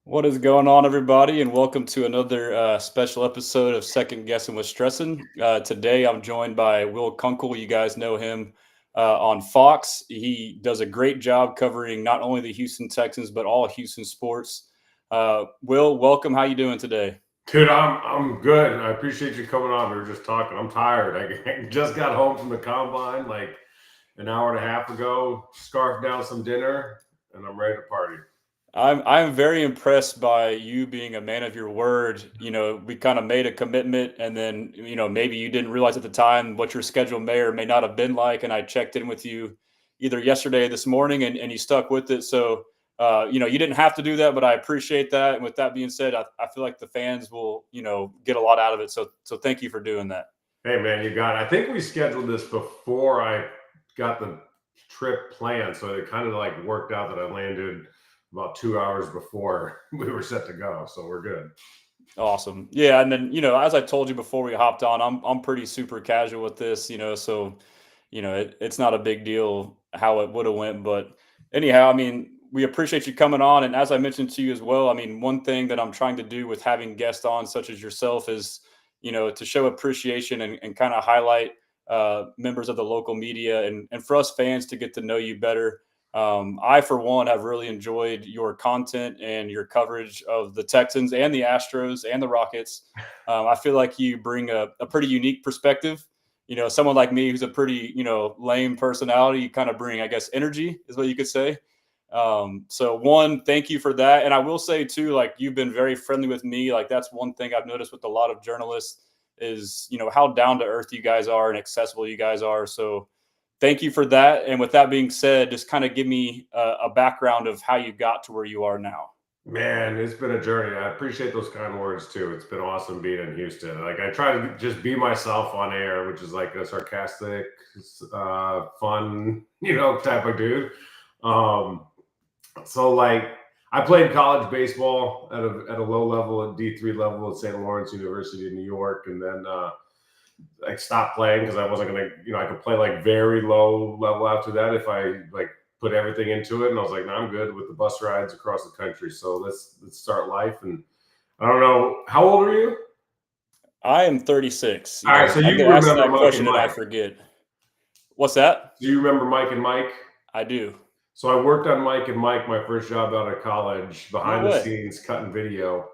What is going on, everybody, and welcome to another special episode of Second Guessing with Stressin. Today, I'm joined by Will Kunkel. You guys know him on Fox. He does a great job covering not only the Houston Texans but all Houston sports. Will, welcome. How you doing today? Dude, I'm good. I appreciate you coming on. We were just talking. I'm tired. I just got home from the combine like an hour and a half ago. Scarfed down some dinner, and I'm ready to party. I'm very impressed by you being a man of your word. You know, we kind of made a commitment, and then maybe you didn't realize at the time what your schedule may or may not have been like. And I checked in with you either yesterday or this morning, and you stuck with it. So you didn't have to do that, but I appreciate that. And with that being said, I feel like the fans will get a lot out of it. So thank you for doing that. Hey, man, you got it. I think we scheduled this before I got the trip planned, so it kind of like worked out that I landed about 2 hours before we were set to go. So we're good. Awesome. Yeah, and then as I told you before we hopped on, I'm pretty super casual with this, so it's not a big deal how it would have went. But anyhow, I mean, we appreciate you coming on. And as I mentioned to you as well, I mean, one thing that I'm trying to do with having guests on such as yourself is, to show appreciation and kind of highlight members of the local media and for us fans to get to know you better. I, for one, have really enjoyed your content and your coverage of the Texans and the Astros and the Rockets. I feel like you bring a pretty unique perspective. Someone like me who's a pretty, lame personality, you kind of bring, I guess, energy is what you could say. So one, thank you for that. And I will say too, like you've been very friendly with me. Like that's one thing I've noticed with a lot of journalists is, how down to earth you guys are and accessible you guys are. So thank you for that. And with that being said, just kind of give me a background of how you got to where you are now. Man, it's been a journey. I appreciate those kind words too. It's been awesome being in Houston. Like I try to just be myself on air, which is like a sarcastic, fun, type of dude. Um, so like I played college baseball at a low level, at D3 level at St. Lawrence University in New York, and then I stopped playing because I wasn't gonna, I could play like very low level after that if I like put everything into it. And I was like, no, I'm good with the bus rides across the country. So let's start life. And I don't know, how old are you? I am 36. All right, so I you get asked remember that Mike and question and I Mike. forget. What's that? Do you remember Mike and Mike? I do. So I worked on Mike and Mike my first job out of college, No behind the way. scenes, cutting video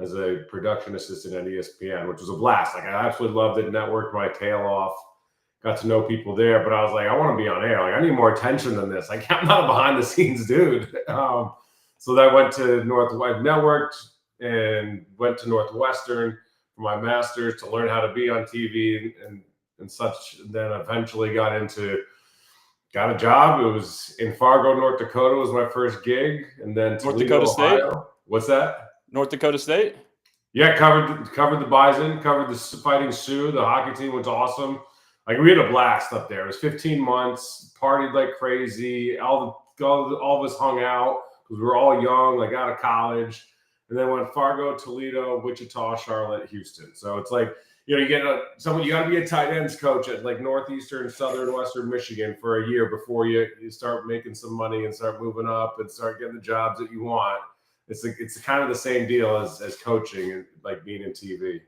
as a production assistant at ESPN, which was a blast. Like I absolutely loved it, networked my tail off, got to know people there. But I was like, I want to be on air. Like I need more attention than this. Like I'm not a behind the scenes dude. So then I went to Northwest, networked, and went to Northwestern for my master's to learn how to be on TV and such. And then eventually got a job. It was in Fargo, North Dakota was my first gig. And then North Toledo, Dakota State? Ohio. What's that? North Dakota State? Yeah, covered the Bison, covered the Fighting Sioux. The hockey team was awesome. Like we had a blast up there. It was 15 months, partied like crazy. All of us hung out because we were all young, like out of college. And then went Fargo, Toledo, Wichita, Charlotte, Houston. So it's like, you get someone, you got to be a tight ends coach at like Northeastern, Southern, Western Michigan for a year before you start making some money and start moving up and start getting the jobs that you want. It's kind of the same deal as coaching and like being in TV.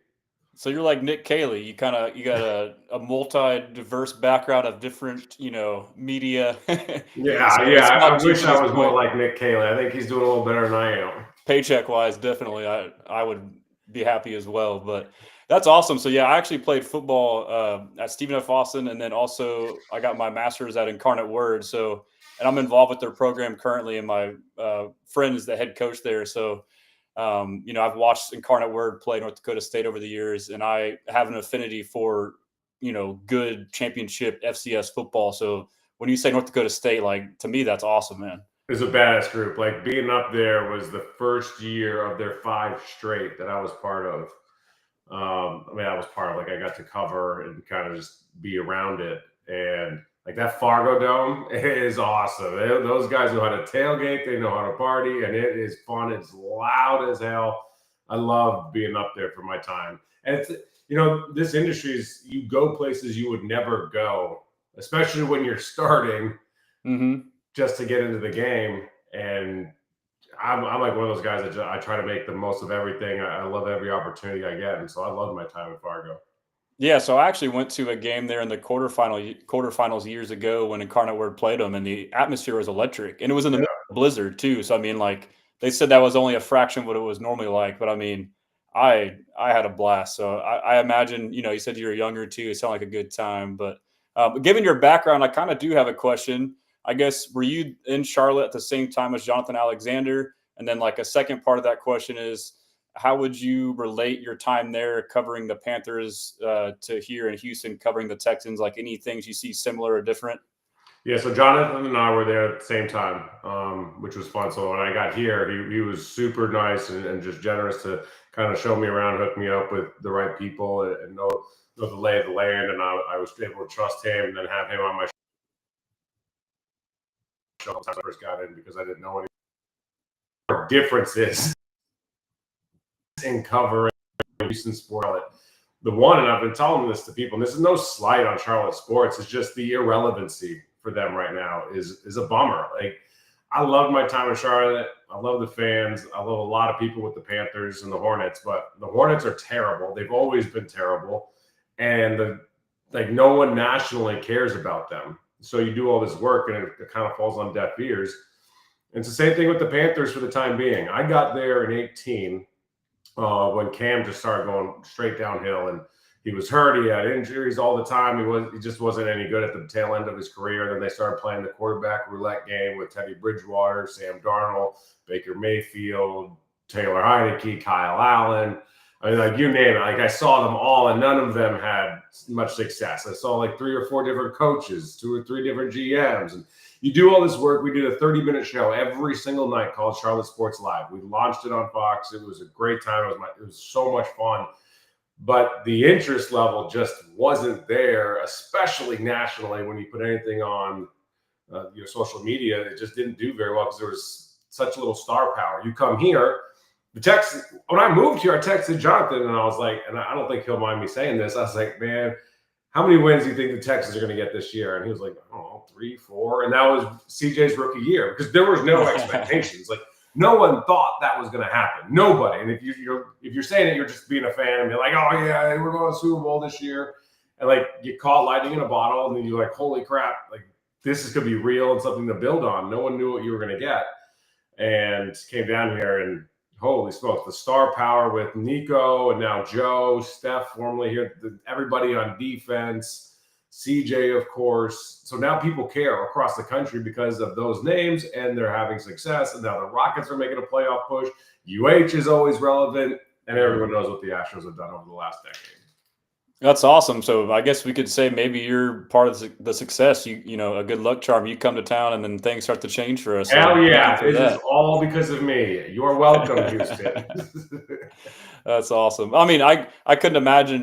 So you're like Nick Caley. You got a multi-diverse background of different, media. So Yeah. it's I not to wish I his was more point. like Nick Caley. I think he's doing a little better than I am. Paycheck wise, definitely, I would be happy as well. But that's awesome. So yeah, I actually played football at Stephen F. Austin, and then also I got my master's at Incarnate Word. So, and I'm involved with their program currently, and my friend is the head coach there. So, I've watched Incarnate Word play North Dakota State over the years, and I have an affinity for good championship FCS football. So when you say North Dakota State, like to me, that's awesome, man. It's a badass group. Like being up there was the first year of their 5 straight that I was part of. I was part of, like, I got to cover and kind of just be around it. And like that Fargo Dome is awesome. Those guys know how to tailgate, they know how to party, and it is fun. It's loud as hell. I love being up there for my time. And it's, this industry is, you go places you would never go, especially when you're starting. Mm-hmm. Just to get into the game. And I'm like one of those guys that I try to make the most of everything. I love every opportunity I get, and so I love my time in Fargo. Yeah, so I actually went to a game there in the quarterfinals years ago when Incarnate Word played them, and the atmosphere was electric, and it was in the Yeah. middle of a blizzard too. So I mean, like they said that was only a fraction of what it was normally like, but I mean, I had a blast. So I imagine, you said you were younger too. It sounded like a good time. But given your background, I kind of do have a question. I guess were you in Charlotte at the same time as Jonathan Alexander? And then like a second part of that question is, how would you relate your time there covering the Panthers to here in Houston covering the Texans? Like any things you see similar or different? Yeah, so Jonathan and I were there at the same time, which was fun. So when I got here, he was super nice and just generous to kind of show me around, hook me up with the right people, and know the lay of the land. And I was able to trust him and then have him on my show when I first got in because I didn't know any differences in covering Houston sports. The one, and I've been telling this to people, and this is no slight on Charlotte sports, it's just the irrelevancy for them right now is a bummer. Like, I love my time in Charlotte. I love the fans. I love a lot of people with the Panthers and the Hornets, but the Hornets are terrible. They've always been terrible. And no one nationally cares about them. So you do all this work and it kind of falls on deaf ears. And it's the same thing with the Panthers for the time being. I got there in 18 when Cam just started going straight downhill, and he was hurt. He had injuries all the time. He just wasn't any good at the tail end of his career. Then they started playing the quarterback roulette game with Teddy Bridgewater, Sam Darnold, Baker Mayfield, Taylor Heineke, Kyle Allen. I mean, like you name it. Like I saw them all, and none of them had much success. I saw like 3 or 4 different coaches, 2 or 3 different GMs, and you do all this work. We did a 30-minute show every single night called Charlotte Sports Live. We launched it on Fox. It was a great time. It was so much fun. But the interest level just wasn't there, especially nationally when you put anything on your social media. It just didn't do very well because there was such little star power. You come here, when I moved here, I texted Jonathan and I was like, and I don't think he'll mind me saying this. I was like, man, how many wins do you think the Texans are going to get this year? And he was like, I don't know, 3, 4. And that was CJ's rookie year because there was no expectations. Like no one thought that was going to happen. Nobody. And if you're saying it, you're just being a fan and be like, oh yeah, we're going to Super Bowl this year. And like you caught lightning in a bottle and then you're like, holy crap, like this is going to be real and something to build on. No one knew what you were going to get. And came down here and holy smokes, the star power with Nico and now Joe, Steph formerly here, everybody on defense, CJ, of course. So now people care across the country because of those names and they're having success. And now the Rockets are making a playoff push. UH is always relevant. And everyone knows what the Astros have done over the last decade. That's awesome. So I guess we could say maybe you're part of the success. You know, a good luck charm. You come to town, and then things start to change for us. Hell so yeah! This is all because of me. You're welcome, Houston. That's awesome. I mean, I couldn't imagine,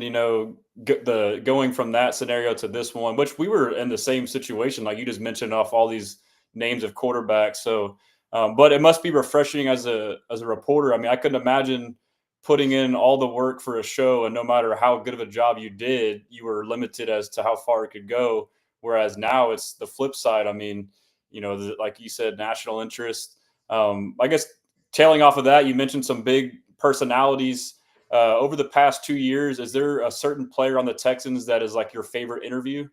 going from that scenario to this one, which we were in the same situation. Like you just mentioned off all these names of quarterbacks. So, but it must be refreshing as a reporter. I mean, I couldn't imagine putting in all the work for a show, and no matter how good of a job you did, you were limited as to how far it could go. Whereas now it's the flip side. I mean, like you said, national interest. I guess tailing off of that, you mentioned some big personalities over the past 2 years. Is there a certain player on the Texans that is like your favorite interview?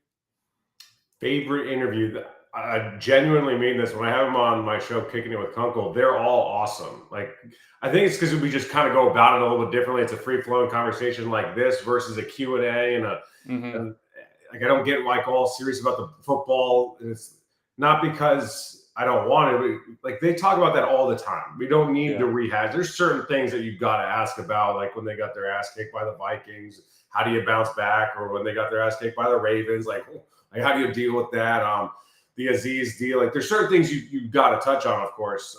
Favorite interview? I genuinely mean this. When I have them on my show, Kickin It with Kunkel, they're all awesome. Like, I think it's because we just kind of go about it a little bit differently. It's a free-flowing conversation like this versus a Q&A and like I don't get like all serious about the football. And it's not because I don't want it. Like they talk about that all the time. We don't need to rehash. There's certain things that you've got to ask about, like when they got their ass kicked by the Vikings. How do you bounce back? Or when they got their ass kicked by the Ravens, like how do you deal with that? The Aziz deal, like there's certain things you've got to touch on, of course.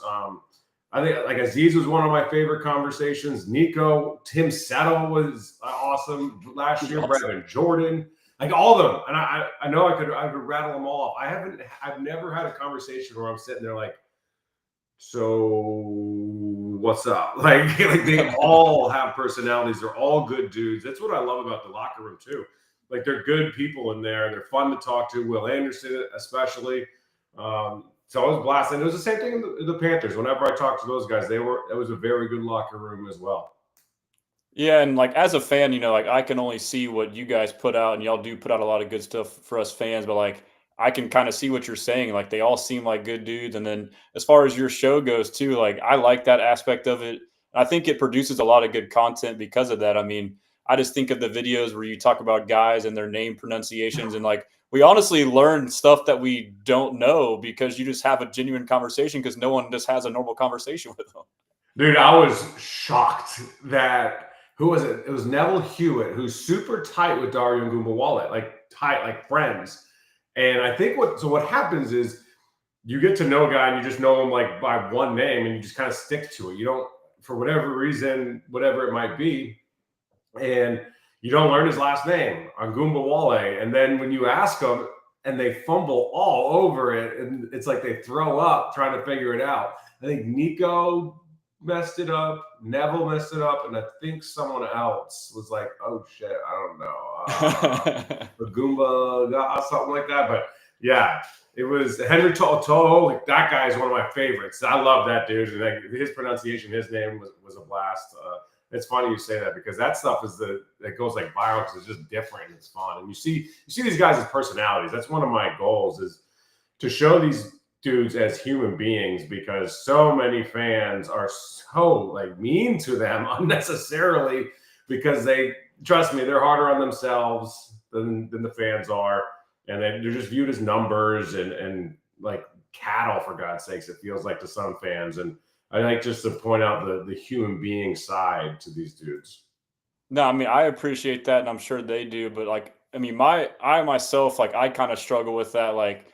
I think like Aziz was one of my favorite conversations. Nico, Tim Settle was awesome last year. Brevin Jordan, like all of them. And I know I could rattle them all off. I've never had a conversation where I'm sitting there like, so what's up? Like they all have personalities. They're all good dudes. That's what I love about the locker room too. Like they're good people in there. They're fun to talk to. Will Anderson, especially. it's always blast. And it was the same thing in the Panthers. Whenever I talked to those guys, it was a very good locker room as well. Yeah, and like as a fan, like I can only see what you guys put out, and y'all do put out a lot of good stuff for us fans. But like I can kind of see what you're saying. Like they all seem like good dudes. And then as far as your show goes too, like I like that aspect of it. I think it produces a lot of good content because of that. I mean, I just think of the videos where you talk about guys and their name pronunciations, and like we honestly learn stuff that we don't know because you just have a genuine conversation because no one just has a normal conversation with them. Dude, I was shocked that who was it? It was Neville Hewitt, who's super tight with Dario Ngumbawale, like tight, like friends. And I think what happens is you get to know a guy and you just know him like by one name and you just kind of stick to it. You don't, for whatever reason, whatever it might be, and you don't learn his last name, Ngumbawale. And then when you ask them and they fumble all over it, and it's like they throw up trying to figure it out. I think Nico messed it up, Neville messed it up, and I think someone else was like, "Oh shit, I don't know, Goomba, something like that." But yeah, it was Henry Toho. Like that guy is one of my favorites. I love that dude, and like, his pronunciation, his name was a blast. It's funny you say that because that stuff that goes like viral because it's just different and it's fun, and you see these guys as personalities. That's one of my goals is to show these dudes as human beings because so many fans are so like mean to them unnecessarily because they trust me, they're harder on themselves than the fans are, and they're just viewed as numbers and like cattle, for God's sakes, it feels like to some fans. And I like just to point out the human being side to these dudes. No, I mean, I appreciate that, and I'm sure they do. But like, I mean, I myself, like, I kind of struggle with that. Like,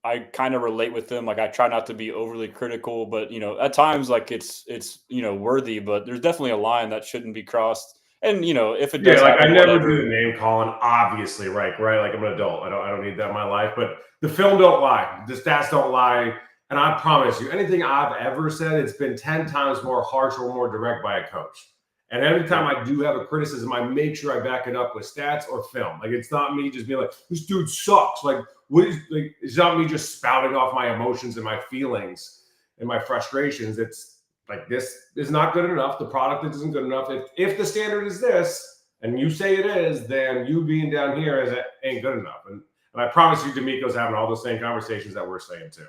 I kind of relate with them. Like, I try not to be overly critical, but at times, like, it's worthy. But there's definitely a line that shouldn't be crossed. And if it does Yeah, like I happen, never do whatever. the name calling, obviously, right? Like I'm an adult. I don't need that in my life. But the film don't lie. The stats don't lie. And I promise you, anything I've ever said, it's been 10 times more harsh or more direct by a coach. And every time I do have a criticism, I make sure I back it up with stats or film. Like it's not me just being like, this dude sucks. Like, it's not me just spouting off my emotions and my feelings and my frustrations. It's like, this is not good enough. The product isn't good enough. If the standard is this and you say it is, then you being down here ain't good enough. And I promise you, D'Amico's having all those same conversations that we're saying too.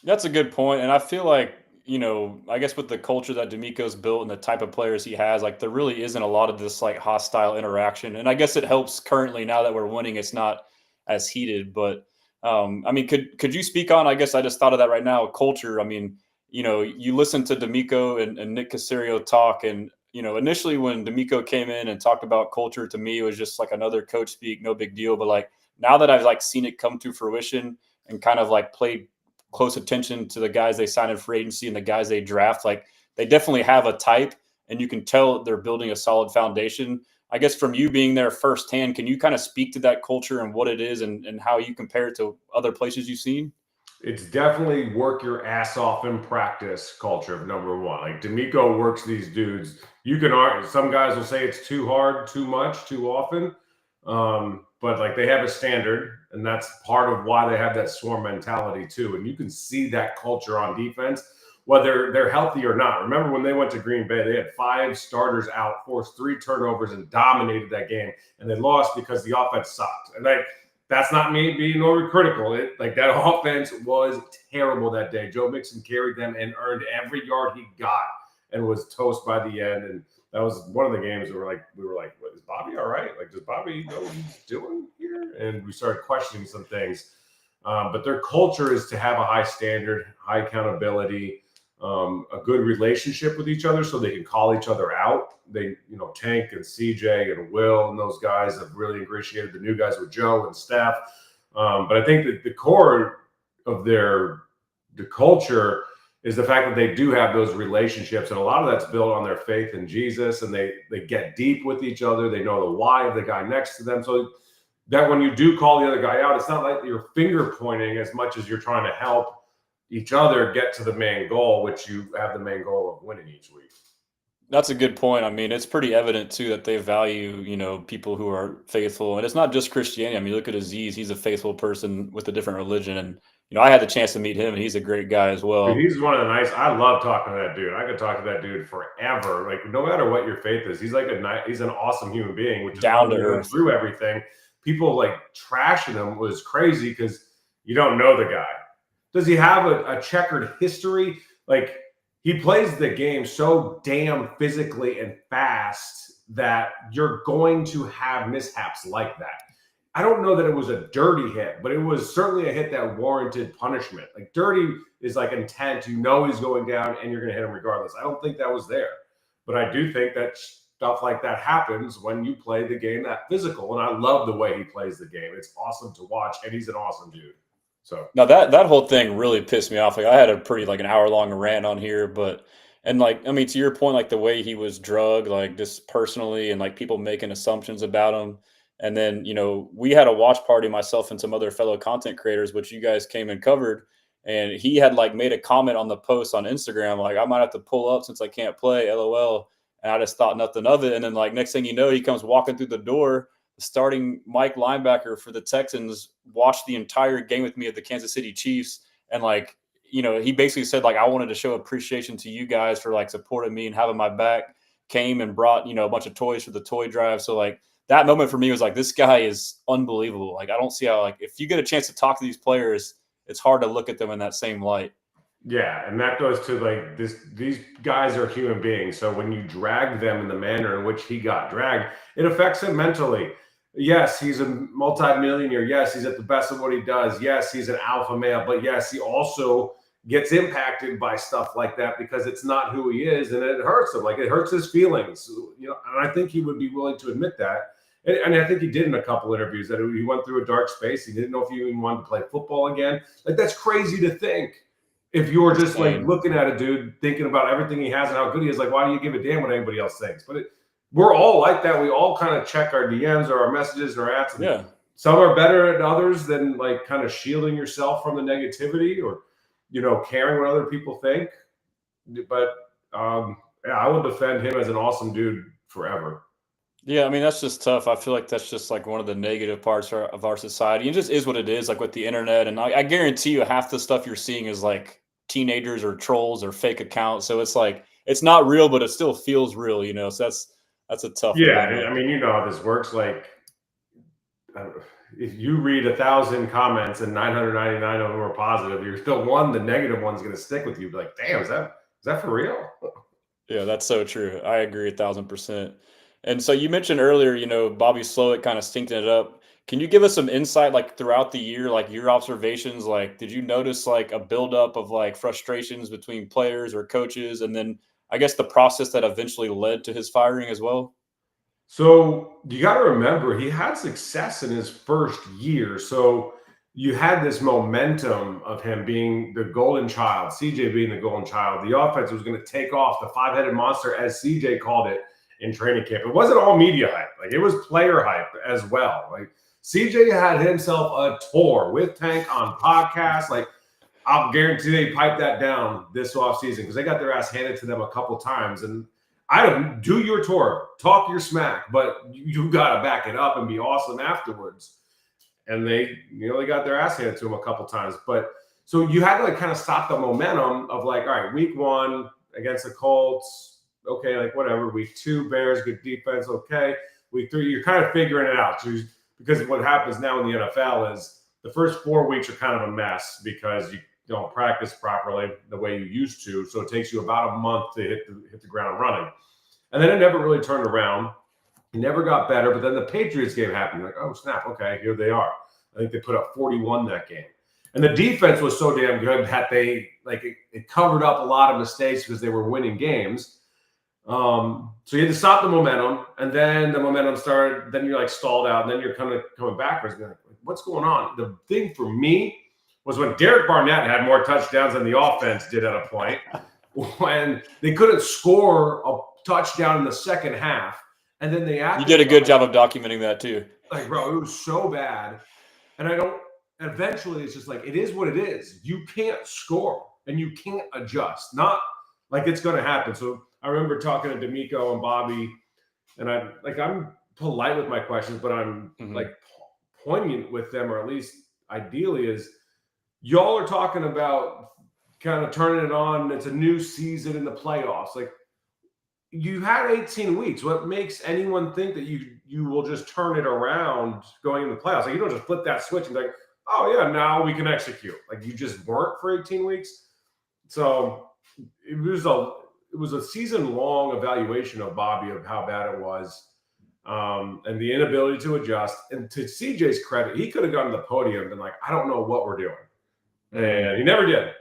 That's a good point, and I feel like I guess with the culture that D'Amico's built and the type of players he has, like there really isn't a lot of this like hostile interaction, and I guess it helps currently now that we're winning. It's not as heated, but I mean, could you speak on? I guess I just thought of that right now. Culture. I mean, you listen to D'Amico and Nick Caserio talk, and initially when D'Amico came in and talked about culture, to me it was just like another coach speak, no big deal. But like now that I've like seen it come to fruition and kind of like played close attention to the guys they sign in free agency and the guys they draft, like they definitely have a type, and you can tell they're building a solid foundation. I guess from you being there firsthand, can you kind of speak to that culture and what it is and how you compare it to other places you've seen? It's definitely work your ass off in practice culture of number one. Like D'Amico works these dudes. You can argue, some guys will say it's too hard, too much, too often. But like they have a standard, and that's part of why they have that swarm mentality too. And you can see that culture on defense, whether they're healthy or not. Remember when they went to Green Bay, they had 5 starters out, forced 3 turnovers, and dominated that game. And they lost because the offense sucked. And that's not me being overcritical. Like that offense was terrible that day. Joe Mixon carried them and earned every yard he got and was toast by the end. And that was one of the games where we were like, what, is Bobby all right? Like, does Bobby know what he's doing here? And we started questioning some things. But their culture is to have a high standard, high accountability, a good relationship with each other so they can call each other out. They, Tank and CJ and Will and those guys have really ingratiated the new guys with Joe and Steph. But I think that the core of the culture is the fact that they do have those relationships, and a lot of that's built on their faith in Jesus, and they get deep with each other. They know the why of the guy next to them, so that when you do call the other guy out, it's not like you're finger pointing as much as you're trying to help each other get to the main goal, which you have the main goal of winning each week. That's a good point. I mean, it's pretty evident too that they value, people who are faithful, and it's not just Christianity. I mean, look at Aziz; he's a faithful person with a different religion, and I had the chance to meet him, and he's a great guy as Dude, well. he's one of the nice. I love talking to that dude. I could talk to that dude forever. Like no matter what your faith is, he's like he's an awesome human being. Which is why Down to when he went earth. through everything, people like trashing him was crazy because you don't know the guy. Does he have a checkered history? Like he plays the game so damn physically and fast that you're going to have mishaps like that. I don't know that it was a dirty hit, but it was certainly a hit that warranted punishment. Like dirty is like intent. He's going down and you're going to hit him regardless. I don't think that was there. But I do think that stuff like that happens when you play the game that physical. And I love the way he plays the game. It's awesome to watch. And he's an awesome dude. So Now that whole thing really pissed me off. Like I had a pretty like an hour long rant on here, but and like I mean to your point, like the way he was drugged, like just personally, and like people making assumptions about him. And then we had a watch party, myself and some other fellow content creators, which you guys came and covered. And he had like made a comment on the post on Instagram, like I might have to pull up since I can't play, LOL. And I just thought nothing of it. And then like next thing you know, he comes walking through the door. The starting Mike linebacker for the Texans watched the entire game with me at the Kansas City Chiefs. And like, he basically said, like, I wanted to show appreciation to you guys for like supporting me and having my back, came and brought, a bunch of toys for the toy drive. So like that moment for me was like, this guy is unbelievable. Like, I don't see how, like, if you get a chance to talk to these players, it's hard to look at them in that same light. yeah, and that goes to like this. These guys are human beings. So when you drag them in the manner in which he got dragged, it affects him mentally. Yes, he's a multimillionaire. Yes, he's at the best of what he does. Yes, he's an alpha male. But yes, he also gets impacted by stuff like that because it's not who he is, and it hurts him. Like it hurts his feelings. And I think he would be willing to admit that. And I think he did in a couple interviews that he went through a dark space. He didn't know if he even wanted to play football again. Like that's crazy to think. If you're just like looking at a dude, thinking about everything he has and how good he is, like why do you give a damn what anybody else thinks? But we're all like that. We all kind of check our DMs or our messages and our ads. And yeah. Some are better than others than like kind of shielding yourself from the negativity or, caring what other people think. But yeah, I will defend him as an awesome dude forever. Yeah, I mean that's just tough. I feel like that's just like one of the negative parts of our society. It just is what it is, like with the internet. And I guarantee you, half the stuff you're seeing is like teenagers or trolls or fake accounts. So it's like it's not real, but it still feels real. So that's a tough Yeah, dilemma. I mean, you know how this works. Like, if you read 1,000 comments and 999 of them are positive, you're still one. The negative one's going to stick with you. Be like, damn, is that for real? Yeah, that's so true. I agree 1,000%. And so you mentioned earlier, Bobby Slowick kind of stinking it up. Can you give us some insight, like throughout the year, like your observations? Like, did you notice like a buildup of like frustrations between players or coaches, and then I guess the process that eventually led to his firing as well? So you got to remember, he had success in his first year. So you had this momentum of him being the golden child, CJ being the golden child. The offense was going to take off the five-headed monster, as CJ called it in training camp. It wasn't all media hype. Like it was player hype as well. Like CJ had himself a tour with Tank on podcasts. Like I'll guarantee they piped that down this offseason because they got their ass handed to them a couple times. And I don't do your tour, talk your smack, but you got to back it up and be awesome afterwards. And they got their ass handed to them a couple times. But so you had to like kind of stop the momentum of like, all right, week 1 against the Colts, okay, like whatever. Week 2, Bears, good defense, okay. Week 3, you're kind of figuring it out. Because what happens now in the NFL is the first 4 weeks are kind of a mess because you don't practice properly the way you used to. So it takes you about a month to hit the ground running. And then it never really turned around. It never got better. But then the Patriots game happened. Like, oh, snap. Okay, here they are. I think they put up 41 that game. And the defense was so damn good that they like it covered up a lot of mistakes because they were winning games. So you had to stop the momentum, and then the momentum started. Then you're like stalled out, and then you're kind of coming backwards. And like, what's going on? The thing for me was when Derek Barnett had more touchdowns than the offense did at a point, when they couldn't score a touchdown in the second half, and then they You did a good job of documenting that too. Like, bro, it was so bad, and eventually, it's just like it is what it is. You can't score, and you can't adjust. Not like it's going to happen. So I remember talking to D'Amico and Bobby, and I'm polite with my questions, but I'm like poignant with them, or at least ideally is y'all are talking about kind of turning it on. It's a new season in the playoffs. Like, you had 18 weeks. What makes anyone think that you will just turn it around going in the playoffs? Like, you don't just flip that switch and be like, oh yeah, now we can execute. Like, you just weren't for 18 weeks. So it was a season long evaluation of Bobby of how bad it was, and the inability to adjust. And to CJ's credit, he could have gone to the podium and been like, I don't know what we're doing, and he never did.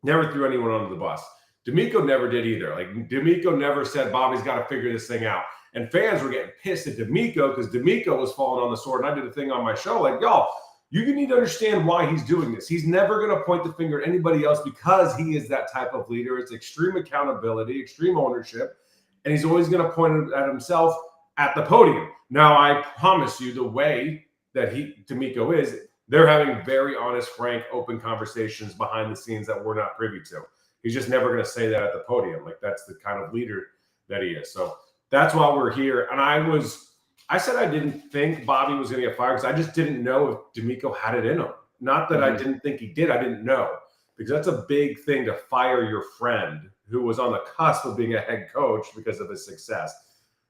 Never threw anyone under the bus. D'Amico never did either. Like, D'Amico never said Bobby's got to figure this thing out. And fans were getting pissed at D'Amico because D'Amico was falling on the sword. And I did a thing on my show like, y'all, you need to understand why he's doing this. He's never going to point the finger at anybody else because he is that type of leader. It's extreme accountability, extreme ownership, and he's always going to point at himself at the podium. Now, I promise you, the way that D'Amico is, they're having very honest, frank, open conversations behind the scenes that we're not privy to. He's just never going to say that at the podium. Like, that's the kind of leader that he is. So that's why we're here. And I said I didn't think Bobby was going to get fired because I just didn't know if D'Amico had it in him. Not that I didn't think he did. I didn't know, because that's a big thing to fire your friend who was on the cusp of being a head coach because of his success.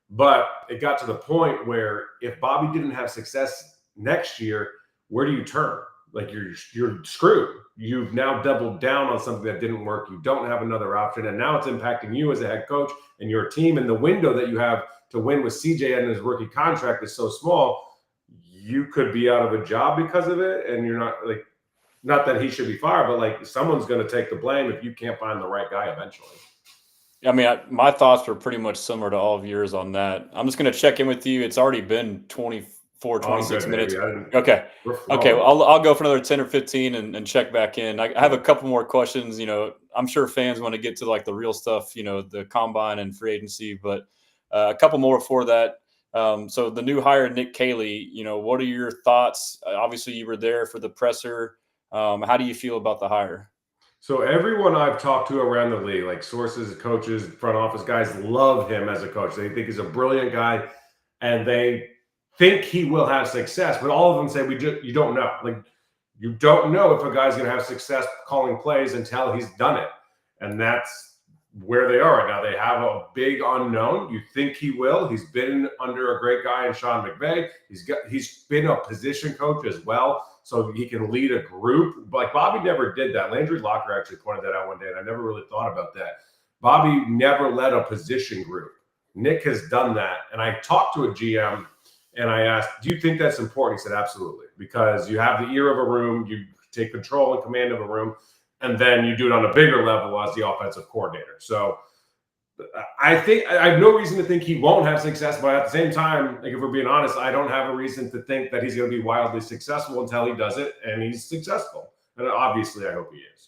But it got to the point where if Bobby didn't have success next year, where do you turn? Like, you're screwed. You've now doubled down on something that didn't work. You don't have another option, and now it's impacting you as a head coach and your team. And the window that you have to win with CJ and his rookie contract is so small. You could be out of a job because of it, and you're not that he should be fired, but like, someone's going to take the blame if you can't find the right guy eventually. I mean, my thoughts were pretty much similar to all of yours on that. I'm just going to check in with you. It's already been 26 minutes. Okay. Well, I'll go for another 10 or 15 and check back in. I have a couple more questions. You know, I'm sure fans want to get to like the real stuff, you know, the combine and free agency, but a couple more before that. So the new hire, Nick Caley, you know, what are your thoughts? Obviously you were there for the presser. How do you feel about the hire? So everyone I've talked to around the league, like sources, coaches, front office guys, love him as a coach. They think he's a brilliant guy, and they think he will have success. But all of them say, you don't know. Like, you don't know if a guy's going to have success calling plays until he's done it. And that's where they are right now. They have a big unknown. You think he will. He's been under a great guy in Sean McVay. He's been a position coach as well, so he can lead a group. Like, Bobby never did that. Landry Locker actually pointed that out one day, and I never really thought about that. Bobby never led a position group. Nick has done that. And I talked to a GM, and I asked, do you think that's important? He said, absolutely, because you have the ear of a room, you take control and command of a room, and then you do it on a bigger level as the offensive coordinator. So I think I have no reason to think he won't have success, but at the same time, like, if we're being honest, I don't have a reason to think that he's going to be wildly successful until he does it, and he's successful. And obviously, I hope he is.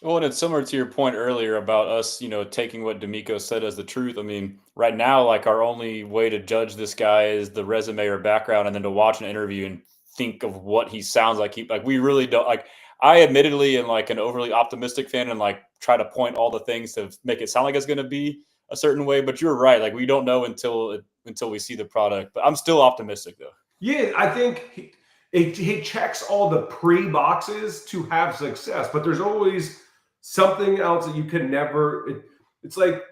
Well, and it's similar to your point earlier about us, you know, taking what D'Amico said as the truth. I mean, right now, like, our only way to judge this guy is the resume or background, and then to watch an interview and think of what he sounds like. We really don't like. I admittedly am like an overly optimistic fan and like try to point all the things to make it sound like it's going to be a certain way. But you're right. Like, we don't know until we see the product. But I'm still optimistic though. Yeah, I think he checks all the pre-boxes to have success, but there's always something else that you can never. It's like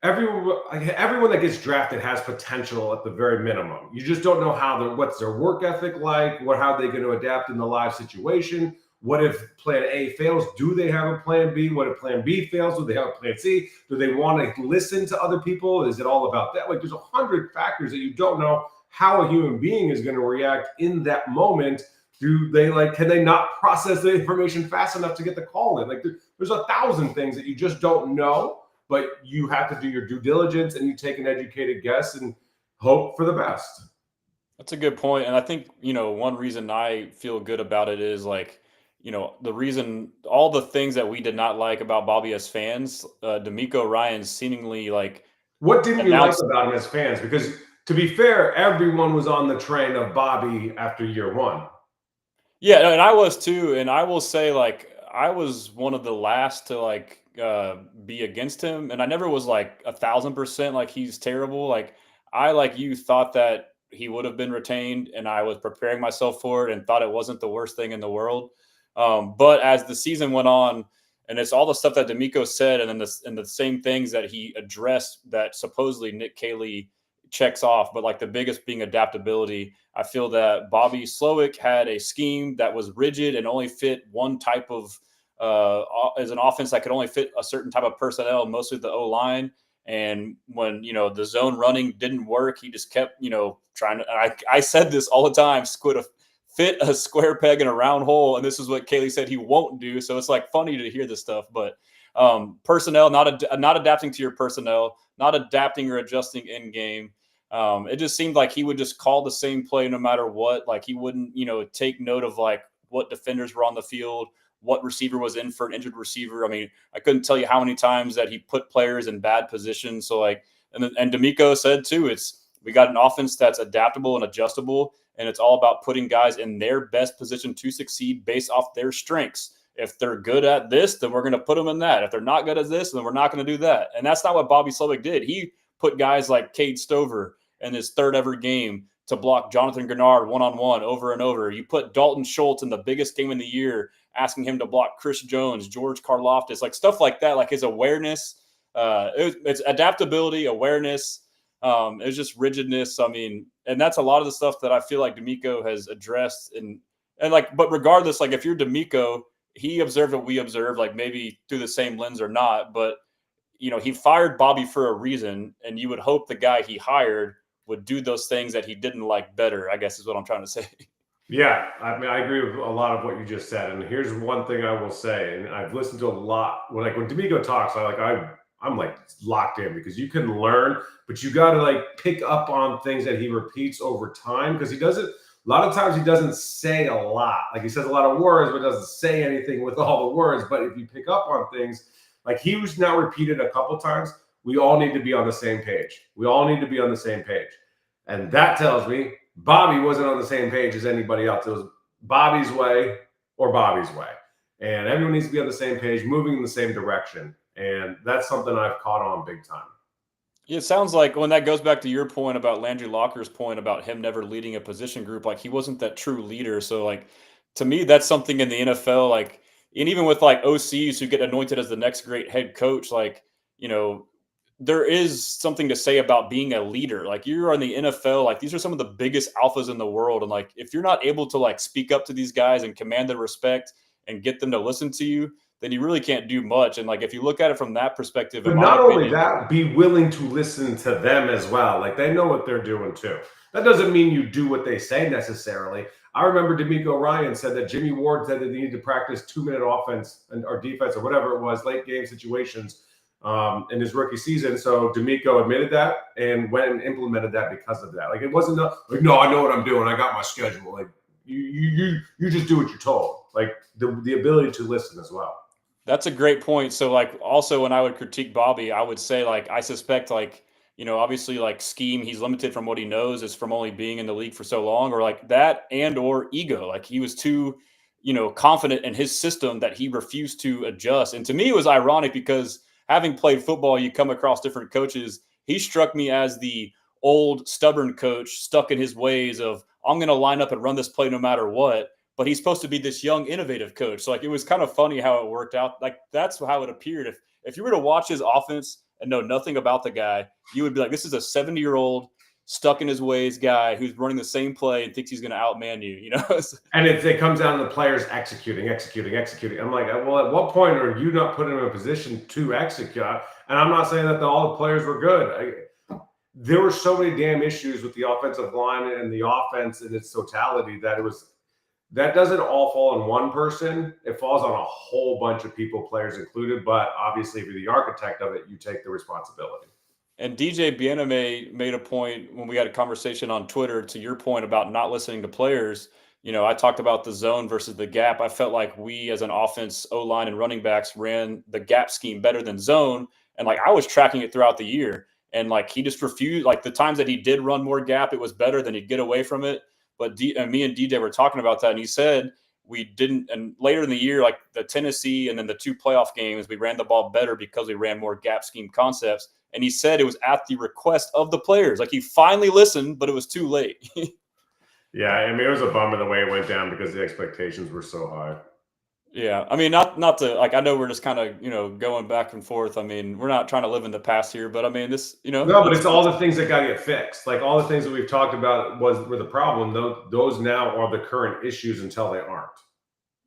everyone that gets drafted has potential at the very minimum. You just don't know what's their work ethic like, how they're going to adapt in the live situation. What if plan A fails? Do they have a plan B? What if plan B fails? Do they have a plan C? Do they want to listen to other people? Is it all about that? Like, there's 100 factors that you don't know how a human being is going to react in that moment. Can they not process the information fast enough to get the call in? Like, there's 1,000 things that you just don't know, but you have to do your due diligence, and you take an educated guess and hope for the best. That's a good point. And I think, you know, one reason I feel good about it is like, you know, the reason all the things that we did not like about Bobby as fans, D'Amico Ryan seemingly like. What didn't you like about him as fans? Because to be fair, everyone was on the train of Bobby after year one. Yeah, and I was too. And I will say, like, I was one of the last to like be against him, and I never was like 1,000% like he's terrible. Like, I, like you, thought that he would have been retained, and I was preparing myself for it and thought it wasn't the worst thing in the world. But as the season went on, and it's all the stuff that D'Amico said, and then the same things that he addressed that supposedly Nick Caley checks off, but like the biggest being adaptability. I feel that Bobby Slowick had a scheme that was rigid and only fit one type of as an offense that could only fit a certain type of personnel, mostly the O line. And when the zone running didn't work, he just kept trying to. I said this all the time: fit a square peg in a round hole, and this is what Caley said he won't do. So it's like funny to hear this stuff, but personnel not adapting to your personnel, not adapting or adjusting in game. It just seemed like he would just call the same play no matter what. Like he wouldn't, take note of like what defenders were on the field, what receiver was in for an injured receiver. I mean, I couldn't tell you how many times that he put players in bad positions. So like, and D'Amico said too, we got an offense that's adaptable and adjustable, and it's all about putting guys in their best position to succeed based off their strengths. If they're good at this, then we're going to put them in that. If they're not good at this, then we're not going to do that. And that's not what Bobby Slowick did. He put guys like Cade Stover in his third ever game to block Jonathan Grenard one-on-one over and over. You put Dalton Schultz in the biggest game of the year, asking him to block Chris Jones, George Karlaftis, like stuff like that, like his awareness. It's adaptability, awareness. It's just rigidness. I mean, and that's a lot of the stuff that I feel like D'Amico has addressed. But regardless, like if you're D'Amico, he observed what we observed, like maybe through the same lens or not. But, he fired Bobby for a reason, and you would hope the guy he hired would do those things that he didn't like better, I guess is what I'm trying to say. Yeah, I mean, I agree with a lot of what you just said. And here's one thing I will say, and I've listened to a lot. When D'Amico talks, I'm like locked in because you can learn, but you got to like pick up on things that he repeats over time because a lot of times he doesn't say a lot. Like he says a lot of words, but doesn't say anything with all the words. But if you pick up on things, like he was now repeated a couple times, we all need to be on the same page. We all need to be on the same page. And that tells me Bobby wasn't on the same page as anybody else. It was Bobby's way or Bobby's way. And everyone needs to be on the same page, moving in the same direction. And that's something I've caught on big time. It sounds like when that goes back to your point about Landry Locker's point about him never leading a position group, like he wasn't that true leader. So like to me, that's something in the NFL, like, and even with like OCs who get anointed as the next great head coach, like, there is something to say about being a leader. Like you're in the NFL, like these are some of the biggest alphas in the world. And like, if you're not able to like speak up to these guys and command their respect and get them to listen to you, then you really can't do much. And like, if you look at it from that perspective, but not only that, be willing to listen to them as well. Like they know what they're doing too. That doesn't mean you do what they say necessarily. I remember D'Amico Ryan said that Jimmy Ward said that they need to practice 2-minute offense or defense or whatever it was, late game situations in his rookie season. So D'Amico admitted that and went and implemented that because of that. Like it wasn't like, no, I know what I'm doing. I got my schedule. Like you just do what you're told. Like the ability to listen as well. That's a great point. So like also when I would critique Bobby, I would say like I suspect like, obviously like scheme, he's limited from what he knows is from only being in the league for so long, or like that and or ego. Like he was too, confident in his system that he refused to adjust. And to me, it was ironic because having played football, you come across different coaches. He struck me as the old stubborn coach stuck in his ways of I'm going to line up and run this play no matter what. But he's supposed to be this young, innovative coach. So like it was kind of funny how it worked out. Like that's how it appeared. If you were to watch his offense and know nothing about the guy, you would be like, this is a 70-year-old stuck in his ways guy who's running the same play and thinks he's going to outman you. And it comes down to the players executing. I'm like, well, at what point are you not putting him in a position to execute? And I'm not saying that all the players were good. There were so many damn issues with the offensive line and the offense in its totality that doesn't all fall on one person. It falls on a whole bunch of people, players included. But obviously, if you're the architect of it, you take the responsibility. And DJ Bieneme made a point when we had a conversation on Twitter, to your point about not listening to players. I talked about the zone versus the gap. I felt like we as an offense, O-line and running backs ran the gap scheme better than zone. And like I was tracking it throughout the year. And like he just refused, like the times that he did run more gap, it was better than he'd get away from it. But me and DJ were talking about that, and he said we didn't. And later in the year, like the Tennessee and then the 2 playoff games, we ran the ball better because we ran more gap scheme concepts. And he said it was at the request of the players. Like he finally listened, but it was too late. Yeah, I mean, it was a bummer the way it went down because the expectations were so high. Yeah, I mean, not to like. I know we're just kind of going back and forth. I mean, we're not trying to live in the past here, but I mean, this No, but it's it's all the things that got to get fixed. Like all the things that we've talked about were the problem. Those now are the current issues until they aren't.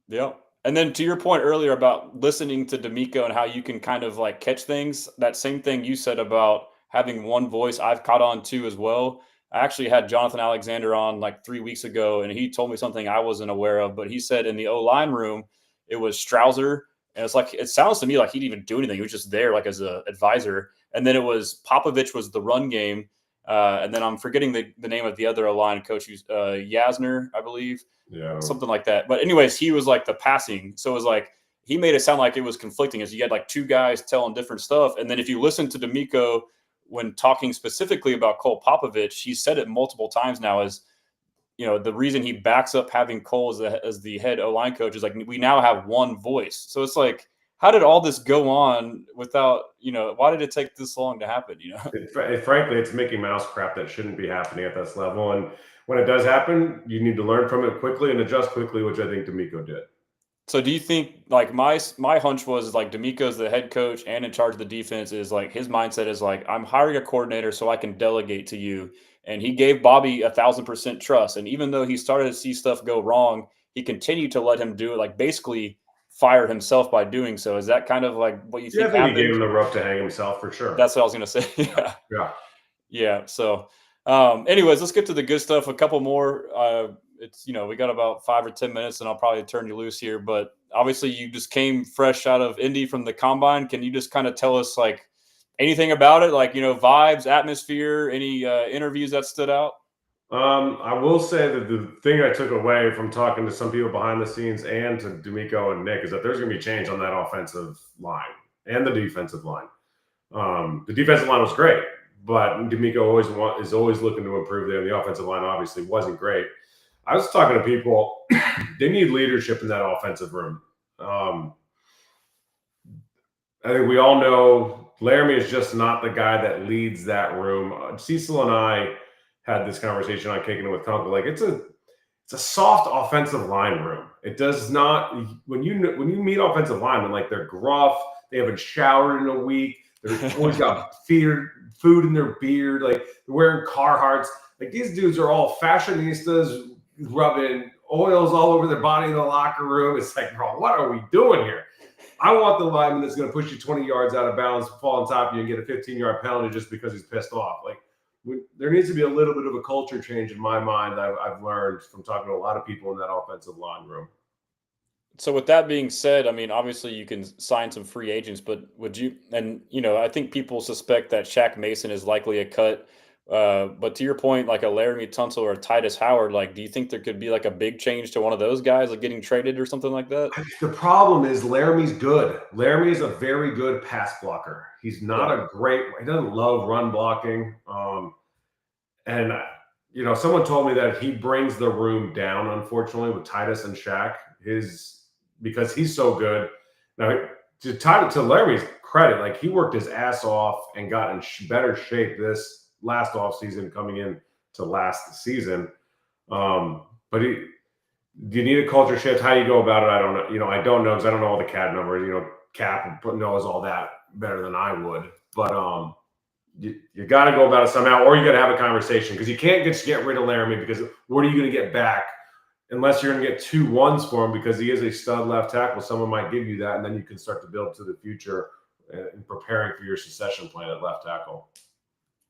yeah. And then to your point earlier about listening to D'Amico and how you can kind of like catch things, that same thing you said about having one voice, I've caught on to as well. I actually had Jonathan Alexander on like 3 weeks ago, and he told me something I wasn't aware of. But he said in the O line room, it was Strouser, and it's like it sounds to me like he didn't even do anything. He was just there like as a advisor. And then it was Popovich was the run game, and then I'm forgetting the name of the other O line coach, who's Yasner, I believe, Yeah. something like that. But anyways, he was like the passing. So it was like he made it sound like it was conflicting as you had like two guys telling different stuff. And then if you listen to D'Amico when talking specifically about Cole Popovich, he said it multiple times now as the reason he backs up having Cole as the head O-line coach is like we now have one voice. So it's like, how did all this go on without, why did it take this long to happen? Frankly, it's Mickey Mouse crap that shouldn't be happening at this level. And when it does happen, you need to learn from it quickly and adjust quickly, which I think D'Amico did. So do you think like my hunch was like D'Amico's the head coach and in charge of the defense is like his mindset is like I'm hiring a coordinator so I can delegate to you, and he gave Bobby 1,000% trust, and even though he started to see stuff go wrong, he continued to let him do it, like basically fired himself by doing so. Is that kind of like what you Yeah, I think think he gave happened? him the rope to hang himself for sure. That's what I was gonna say. Yeah. Yeah. Yeah. So, anyways, let's get to the good stuff. A couple more. It's we got about 5 or 10 minutes, and I'll probably turn you loose here. But obviously, you just came fresh out of Indy from the combine. Can you just kind of tell us like anything about it, like vibes, atmosphere, any interviews that stood out? I will say that the thing I took away from talking to some people behind the scenes and to D'Amico and Nick is that there's going to be change on that offensive line and the defensive line. The defensive line was great, but D'Amico is always looking to improve there. And the offensive line obviously wasn't great. I was talking to people; they need leadership in that offensive room. I think we all know Laramie is just not the guy that leads that room. Cecil and I had this conversation on Kicking It with Kunkel. Like it's a soft offensive line room. It does not when you meet offensive linemen, like they're gruff, they haven't showered in a week, they've always got food in their beard, like they're wearing Carhartts. Like these dudes are all fashionistas rubbing oils all over their body in the locker room. It's like, bro, what are we doing here? I want the lineman that's going to push you 20 yards out of bounds, fall on top of you, and get a 15-yard penalty just because he's pissed off. Like there needs to be a little bit of a culture change in my mind. I've learned from talking to a lot of people in that offensive line room. So with that being said, I mean, obviously you can sign some free agents, but would you? And I think people suspect that Shaq Mason is likely a cut. But to your point, like a Laramie Tunsil or a Titus Howard, like, do you think there could be like a big change to one of those guys, like getting traded or something like that? The problem is Laramie's good. Laramie is a very good pass blocker. He's not a great. He doesn't love run blocking. And someone told me that he brings the room down, unfortunately, with Titus and Shaq. Because he's so good. Now, to Laramie's credit, like he worked his ass off and got in better shape this last offseason coming in to last season. But do you need a culture shift? How do you go about it? I don't know. I don't know because I don't know all the CAD numbers. Cap knows all that better than I would. But you got to go about it somehow, or you got to have a conversation because you can't just get rid of Laramie because what are you going to get back unless you're going to get 2 1s for him because he is a stud left tackle. Someone might give you that, and then you can start to build to the future and preparing for your succession plan at left tackle.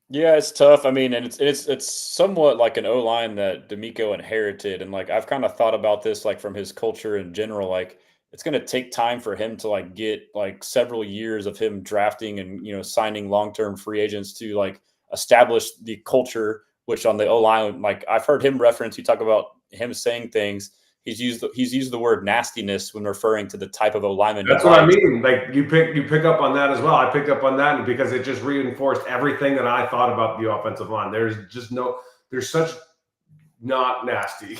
Yeah, it's tough. I mean, and it's somewhat like an O line that D'Amico inherited, and like I've kind of thought about this like from his culture in general. Like it's going to take time for him to like get like several years of him drafting and signing long term free agents to like establish the culture. Which on the O line, like I've heard him reference, you talk about him saying things. He's used the word nastiness when referring to the type of O lineman. That's what I mean. Like you pick up on that as well. I picked up on that because it just reinforced everything that I thought about the offensive line. There's such not nasty.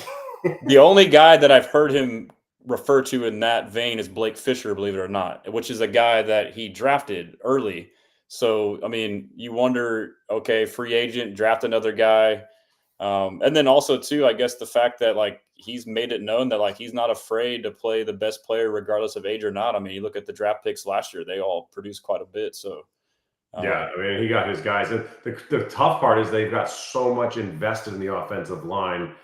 The only guy that I've heard him refer to in that vein is Blake Fisher, believe it or not, which is a guy that he drafted early. So, I mean, you wonder, okay, free agent, draft another guy. And then also too, I guess the fact that like he's made it known that like he's not afraid to play the best player regardless of age or not. I mean, you look at the draft picks last year; they all produced quite a bit. So yeah, I mean, he got his guys. And the tough part is they've got so much invested in the offensive line.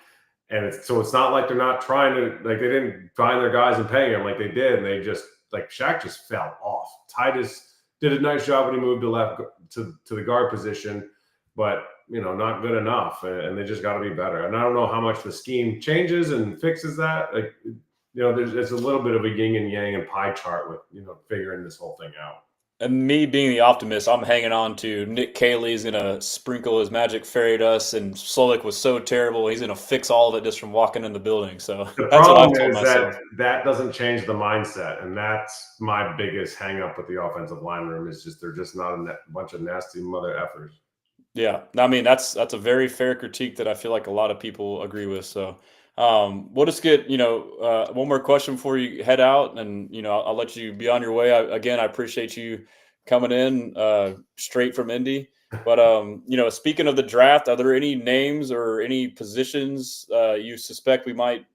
And it's not like they're not trying to, like, they didn't find their guys and pay them like they did. And they just, like, Shaq just fell off. Titus did a nice job when he moved to left to the guard position, but, not good enough. And they just got to be better. And I don't know how much the scheme changes and fixes that. Like, it's a little bit of a yin and yang and pie chart with, figuring this whole thing out. And me being the optimist, I'm hanging on to Nick Caley is going to sprinkle his magic fairy dust, and Slowick was so terrible, he's going to fix all of it just from walking in the building. So the that's what I've problem told is myself. that doesn't change the mindset, and that's my biggest hang up with the offensive line room is just they're just not a bunch of nasty mother effers. Yeah, I mean that's a very fair critique that I feel like a lot of people agree with. So we'll just get one more question before you head out, and I'll let you be on your way. I appreciate you coming in straight from Indy. But speaking of the draft, are there any names or any positions you suspect we might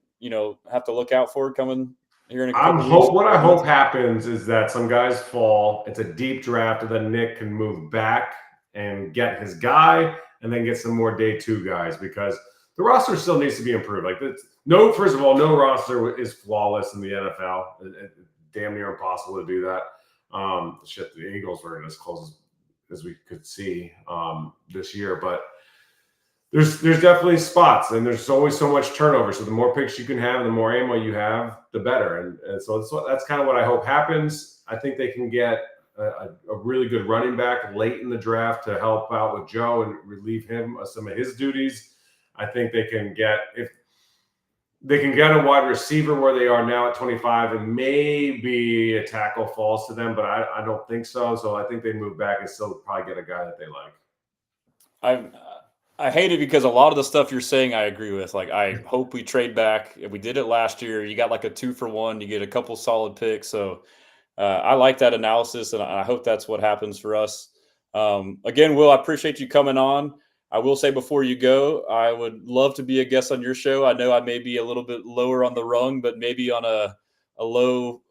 have to look out for coming here in a couple weeks? What I hope happens is that some guys fall. It's a deep draft, and then Nick can move back and get his guy, and then get some more day two guys, because the roster still needs to be improved. Like, first of all, no roster is flawless in the NFL. It's damn near impossible to do that. The Eagles were as close as we could see this year, but there's definitely spots, and there's always so much turnover. So the more picks you can have, and the more ammo you have, the better. And so that's kind of what I hope happens. I think they can get a really good running back late in the draft to help out with Joe and relieve him of some of his duties. I think they can get, if they can get a wide receiver where they are now at 25, and maybe a tackle falls to them, but I don't think so. So I think they move back and still probably get a guy that they like. I hate it because a lot of the stuff you're saying I agree with. Like, I hope we trade back. We did it last year. You got like a 2-for-1. You get a couple solid picks. So I like that analysis, and I hope that's what happens for us. Again, Will, I appreciate you coming on. I will say before you go, I would love to be a guest on your show. I know I may be a little bit lower on the rung, but maybe on a low,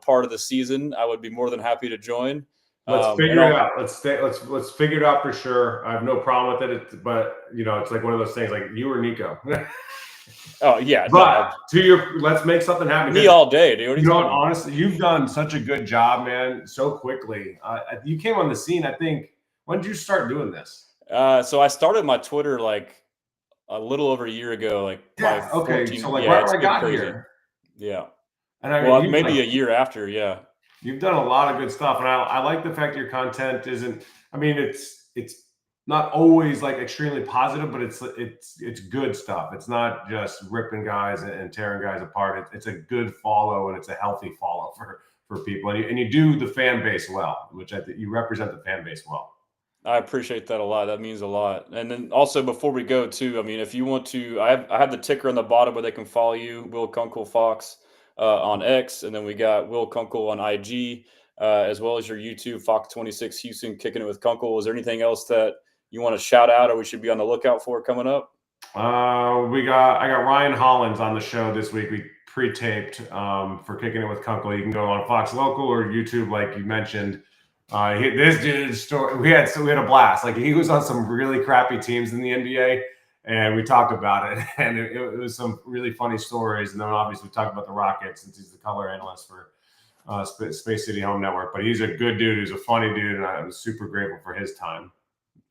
part of the season, I would be more than happy to join. Let's figure it out. Let's figure it out for sure. I have no problem with it, but it's like one of those things, like you or Nico. Oh yeah, but let's make something happen. Me all day, dude. Honestly, you've done such a good job, man. So quickly, you came on the scene. I think, when did you start doing this? So I started my Twitter like a little over a year ago. Like, yeah, okay. So like right when I got here, yeah, and maybe a year after, yeah. You've done a lot of good stuff, and I like the fact your content isn't. I mean, it's not always like extremely positive, but it's good stuff. It's not just ripping guys and tearing guys apart. It's a good follow, and it's a healthy follow for people. And you do the fan base well, which I think you represent the fan base well. I appreciate that a lot. That means a lot. And then also, before we go too, I mean, if you want to, I have the ticker on the bottom where they can follow you, Will Kunkel Fox on X, and then we got Will Kunkel on IG, as well as your YouTube, Fox26 Houston, Kicking It with Kunkel. Is there anything else that you want to shout out or we should be on the lookout for coming up? I got Ryan Hollins on the show this week. We pre-taped for Kicking It with Kunkel. You can go on Fox Local or YouTube, like you mentioned. This dude's story, we had a blast. Like, he was on some really crappy teams in the NBA, and we talked about it, and it was some really funny stories. And then obviously we talked about the Rockets, since he's the color analyst for Space City Home Network. But he's a good dude. He's a funny dude, and I'm super grateful for his time.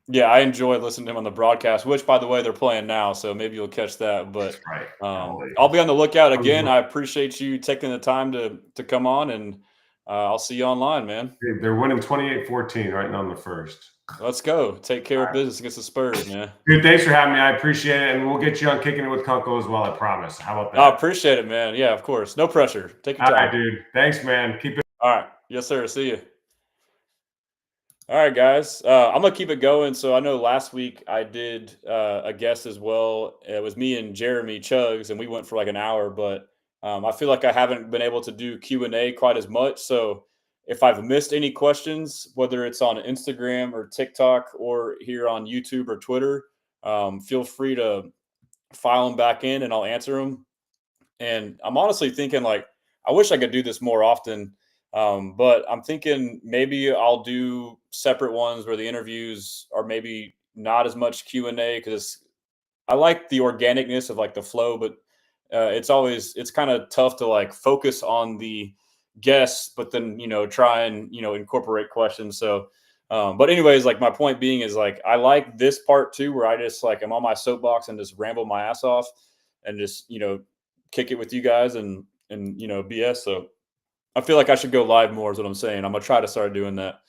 Yeah, I enjoy listening to him on the broadcast, which, by the way, they're playing now, so maybe you'll catch that. But right. I'll be on the lookout again. I appreciate you taking the time to come on, and I'll see you online, man. They're winning 28-14 right now in the first. Let's go. Take care of business against the Spurs, man. Dude, thanks for having me. I appreciate it, and we'll get you on Kicking It with Kunkel as well, I promise. How about that? I appreciate it, man. Yeah, of course. No pressure. Take your time. All right, dude. Thanks, man. Keep it. All right. Yes, sir. See you. All right, guys. I'm going to keep it going. So I know last week I did a guest as well. It was me and Jeremy Chuggs, and we went for like an hour, but I feel like I haven't been able to do Q&A quite as much. So if I've missed any questions, whether it's on Instagram or TikTok or here on YouTube or Twitter, feel free to file them back in and I'll answer them. And I'm honestly thinking like I wish I could do this more often. But I'm thinking maybe I'll do separate ones where the interviews are maybe not as much Q&A because I like the organicness of like the flow, but it's kind of tough to like focus on the guests, but then try and incorporate questions. So, but anyways, like my point being is like I like this part too, where I just like I'm on my soapbox and just ramble my ass off and just kick it with you guys and BS. So I feel like I should go live more is what I'm saying. I'm gonna try to start doing that.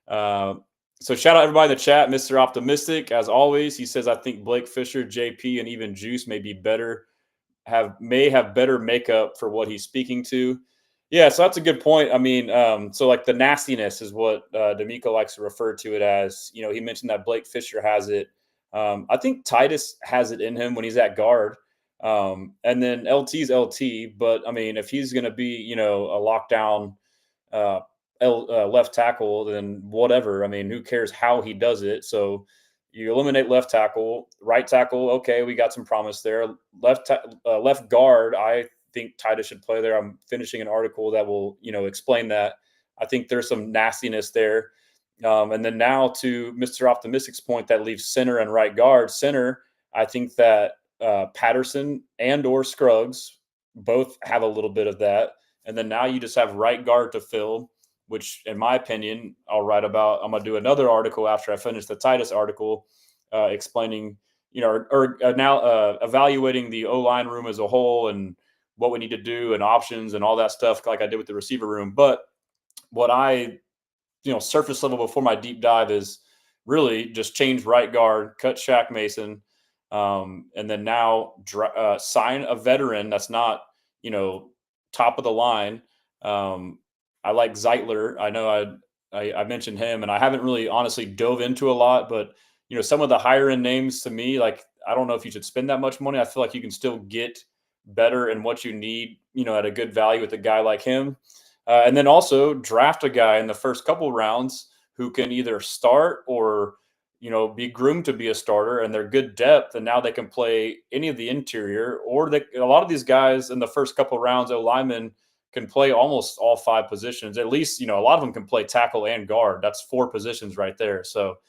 Uh, so shout out everybody in the chat, Mr. Optimistic. As always, he says I think Blake Fisher, JP, and even Juice may be better, may have better makeup for what he's speaking to. Yeah, so that's a good point. I mean, so like the nastiness is what D'Amico likes to refer to it as. He mentioned that Blake Fisher has it. I think Titus has it in him when he's at guard. And then LT's LT, but I mean, if he's going to be, a lockdown uh, left tackle, then whatever. I mean, who cares how he does it? So you eliminate left tackle, right tackle. Okay, we got some promise there. Left guard. I think Titus should play there. I'm finishing an article that will, explain that. I think there's some nastiness there. And then now to Mr. Optimistic's point, that leaves center and right guard. Center, I think that Patterson and or Scruggs both have a little bit of that. And then now you just have right guard to fill, which in my opinion, I'll write about. I'm going to do another article after I finish the Titus article explaining, or now evaluating the O-line room as a whole and what we need to do and options and all that stuff like I did with the receiver room. But what I, surface level before my deep dive is really just change right guard, cut Shaq Mason, and then now sign a veteran that's not, top of the line. I like Zeitler. I know I mentioned him, and I haven't really honestly dove into a lot, but some of the higher end names to me, like I don't know if you should spend that much money. I feel like you can still get better and what you need, at a good value with a guy like him. And then also draft a guy in the first couple rounds who can either start or be groomed to be a starter, and they're good depth, and now they can play any of the interior, or a lot of these guys in the first couple rounds, linemen can play almost all five positions. At least, a lot of them can play tackle and guard. That's four positions right there. So,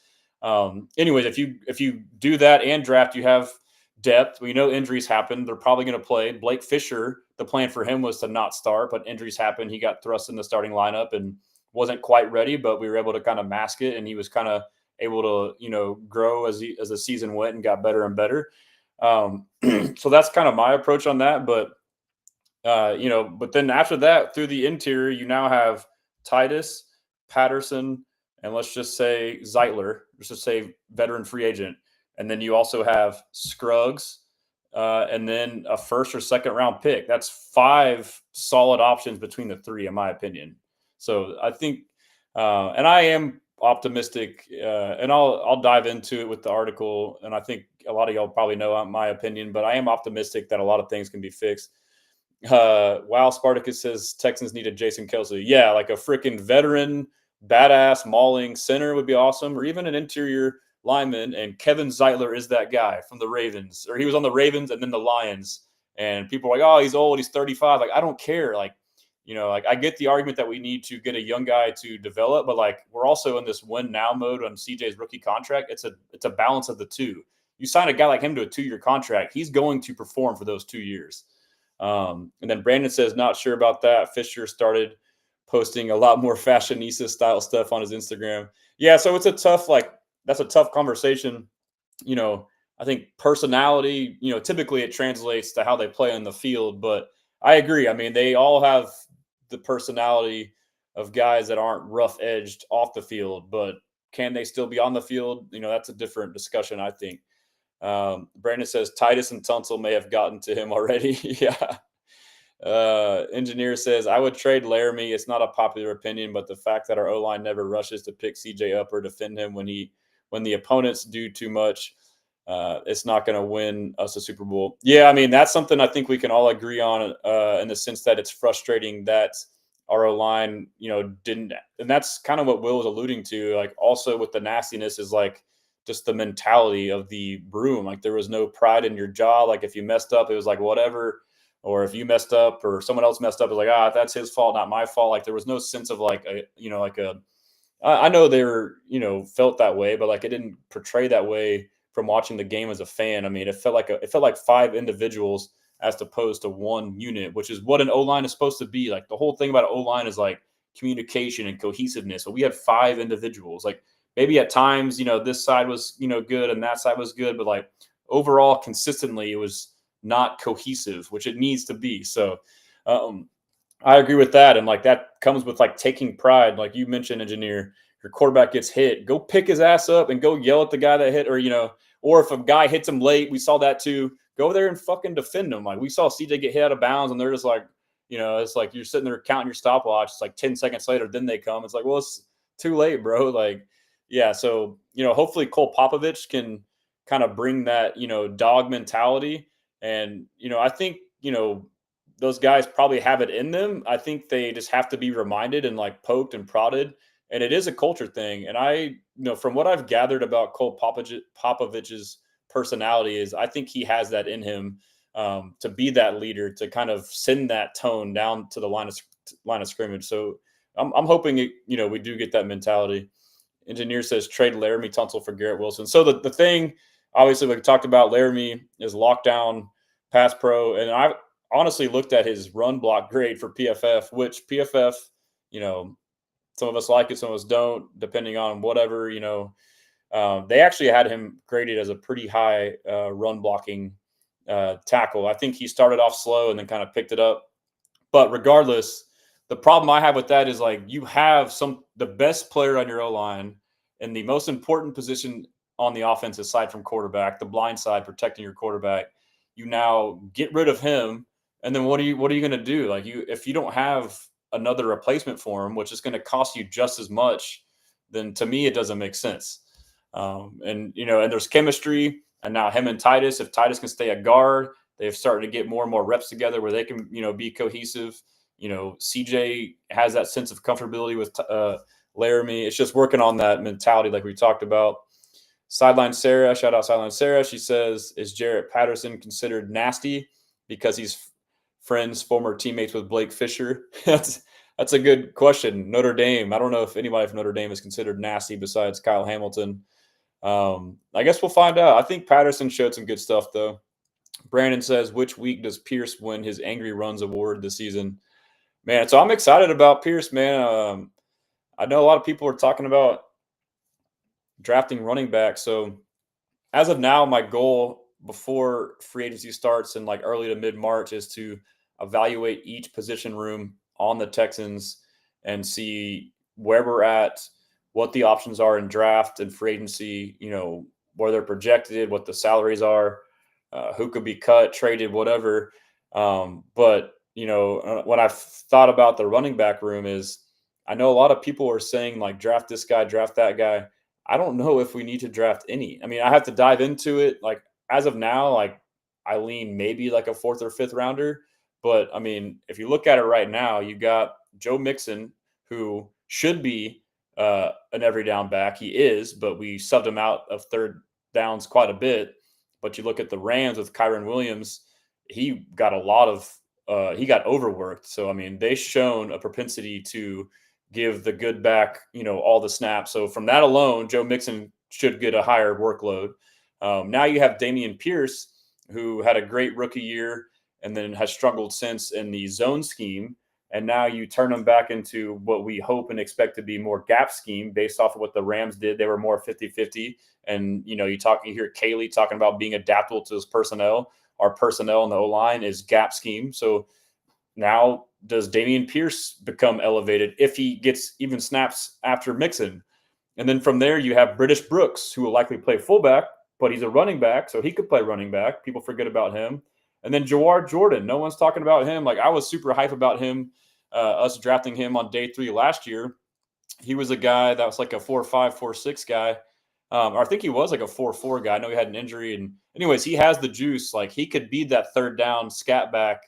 anyways, if you do that and draft, you have depth. We know injuries happen. They're probably going to play. Blake Fisher, the plan for him was to not start, but injuries happened. He got thrust in the starting lineup and wasn't quite ready, but we were able to kind of mask it, and he was kind of able to, grow as the season went and got better and better. So that's kind of my approach on that. But, but then after that, through the interior, you now have Titus, Patterson, and let's just say Zeitler, let's just say veteran free agent. And then you also have Scruggs, and then a first or second round pick. That's five solid options between the three, in my opinion. So I think, and I am optimistic, and I'll dive into it with the article. And I think a lot of y'all probably know my opinion, but I am optimistic that a lot of things can be fixed. Wow, Spartacus says Texans needed Jason Kelsey. Yeah, like a freaking veteran, badass mauling center would be awesome, or even an interior lineman. And Kevin Zeitler is that guy from the Ravens, or he was on the Ravens and then the Lions. And people are like, oh, he's old, he's 35. Like, I don't care. Like, like I get the argument that we need to get a young guy to develop, but like we're also in this win now mode on CJ's rookie contract. It's a balance of the two. You sign a guy like him to a 2-year contract, he's going to perform for those 2 years. And then Brandon says, not sure about that. Fisher started posting a lot more fashionista style stuff on his Instagram. Yeah, so it's that's a tough conversation. I think personality, typically it translates to how they play on the field, but I agree. I mean, they all have the personality of guys that aren't rough edged off the field, but can they still be on the field? That's a different discussion, I think. Brandon says Titus and Tunsil may have gotten to him already. Yeah. Engineer says, I would trade Laramie. It's not a popular opinion, but the fact that our O-line never rushes to pick CJ up or defend him when the opponents do too much, it's not going to win us a Super Bowl. Yeah, I mean, that's something I think we can all agree on in the sense that it's frustrating that our O-line, didn't. And that's kind of what Will was alluding to. Like, also with the nastiness is like just the mentality of the room. Like, there was no pride in your job. Like, if you messed up, it was like, whatever. or if you messed up or someone else messed up, it's like, that's his fault, not my fault. Like there was no sense of like I know they were, felt that way, but like it didn't portray that way from watching the game as a fan. I mean, it felt like five individuals as opposed to one unit, which is what an O line is supposed to be. Like the whole thing about an O line is like communication and cohesiveness. But we had five individuals. Like maybe at times, this side was, good and that side was good, but like overall, consistently, it was not cohesive, which it needs to be. So, I agree with that. And like that comes with like taking pride. Like you mentioned, engineer, your quarterback gets hit, go pick his ass up and go yell at the guy that hit, or if a guy hits him late, we saw that too. Go there and fucking defend him. Like we saw CJ get hit out of bounds and they're just like, it's like you're sitting there counting your stopwatch. It's like 10 seconds later, then they come. It's like, well, it's too late, bro. Like, yeah. So, hopefully Cole Popovich can kind of bring that, dog mentality. And, I think, those guys probably have it in them. I think they just have to be reminded and like poked and prodded. And it is a culture thing. And from what I've gathered about Cole Popovich's personality is I think he has that in him to be that leader, to kind of send that tone down to the line of scrimmage. So I'm hoping we do get that mentality. Engineer says trade Laramie Tunsil for Garrett Wilson. So the thing, obviously, we talked about, Laramie is lockdown pass pro, and I honestly looked at his run block grade for PFF, which PFF, some of us like it, some of us don't, depending on whatever, they actually had him graded as a pretty high run blocking tackle. I think he started off slow and then kind of picked it up. But regardless, the problem I have with that is like you have the best player on your O-line in the most important position on the offensive side from quarterback, the blind side, protecting your quarterback. You now get rid of him, and then what are you going to do? Like if you don't have another replacement for him, which is going to cost you just as much, then to me it doesn't make sense. And there's chemistry, and now him and Titus, if Titus can stay at guard, they've started to get more and more reps together where they can be cohesive. CJ has that sense of comfortability with Laramie. It's just working on that mentality, like we talked about. Sideline Sarah, shout out Sideline Sarah. She says, "Is Jarrett Patterson considered nasty because he's former teammates with Blake Fisher?" That's a good question. Notre Dame. I don't know if anybody from Notre Dame is considered nasty besides Kyle Hamilton. I guess we'll find out. I think Patterson showed some good stuff, though. Brandon says, "Which week does Pierce win his Angry Runs award this season?" Man, so I'm excited about Pierce, man. I know a lot of people are talking about drafting running back. So as of now, my goal before free agency starts in like early to mid-March is to evaluate each position room on the Texans and see where we're at, what the options are in draft and free agency, where they're projected, what the salaries are, who could be cut, traded, whatever. But what I've thought about the running back room is I know a lot of people are saying like draft this guy, draft that guy. I don't know if we need to draft any. I mean, I have to dive into it. Like as of now, like I lean maybe like a 4th or 5th rounder. But I mean, if you look at it right now, you got Joe Mixon, who should be an every down back. He is, but we subbed him out of third downs quite a bit. But you look at the Rams with Kyron Williams, he got he got overworked. So, I mean, they've shown a propensity to give the good back, all the snaps. So from that alone, Joe Mixon should get a higher workload. Now you have Dameon Pierce, who had a great rookie year and then has struggled since in the zone scheme. And now you turn him back into what we hope and expect to be more gap scheme based off of what the Rams did. They were more 50-50. And, you hear Caley talking about being adaptable to his personnel. Our personnel in the O-line is gap scheme. So now does Dameon Pierce become elevated if he gets even snaps after Mixon? And then from there, you have British Brooks, who will likely play fullback, but he's a running back, so he could play running back. People forget about him. And then Jawar Jordan, no one's talking about him. Like I was super hype about him, us drafting him on day 3 last year. He was a guy that was like a 4.5, 4.6 guy. Or I think he was like a 4.4 guy. I know he had an injury. And anyways, he has the juice. Like he could be that third down scat back,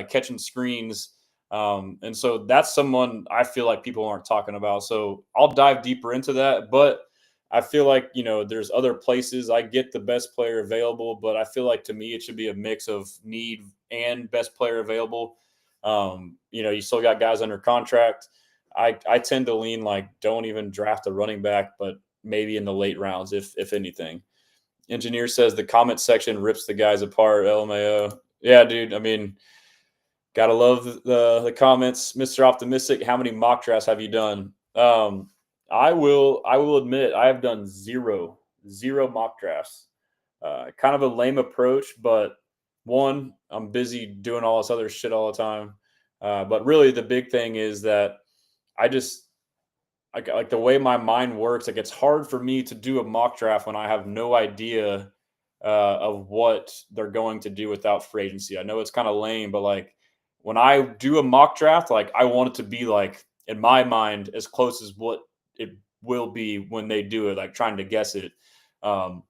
catching screens. And so that's someone I feel like people aren't talking about. So I'll dive deeper into that. But I feel like, there's other places. I get the best player available, but I feel like to me it should be a mix of need and best player available. You still got guys under contract. I tend to lean like don't even draft a running back, but maybe in the late rounds, if anything. Engineer says the comment section rips the guys apart. LMAO. Yeah, dude. I mean, gotta love the comments, Mr. Optimistic. How many mock drafts have you done? I will admit I have done zero mock drafts. Kind of a lame approach, but one, I'm busy doing all this other shit all the time. But really, the big thing is that I just like the way my mind works. Like it's hard for me to do a mock draft when I have no idea of what they're going to do without free agency. I know it's kind of lame, but like when I do a mock draft, like I want it to be like in my mind as close as what it will be when they do it. Like trying to guess it. I'm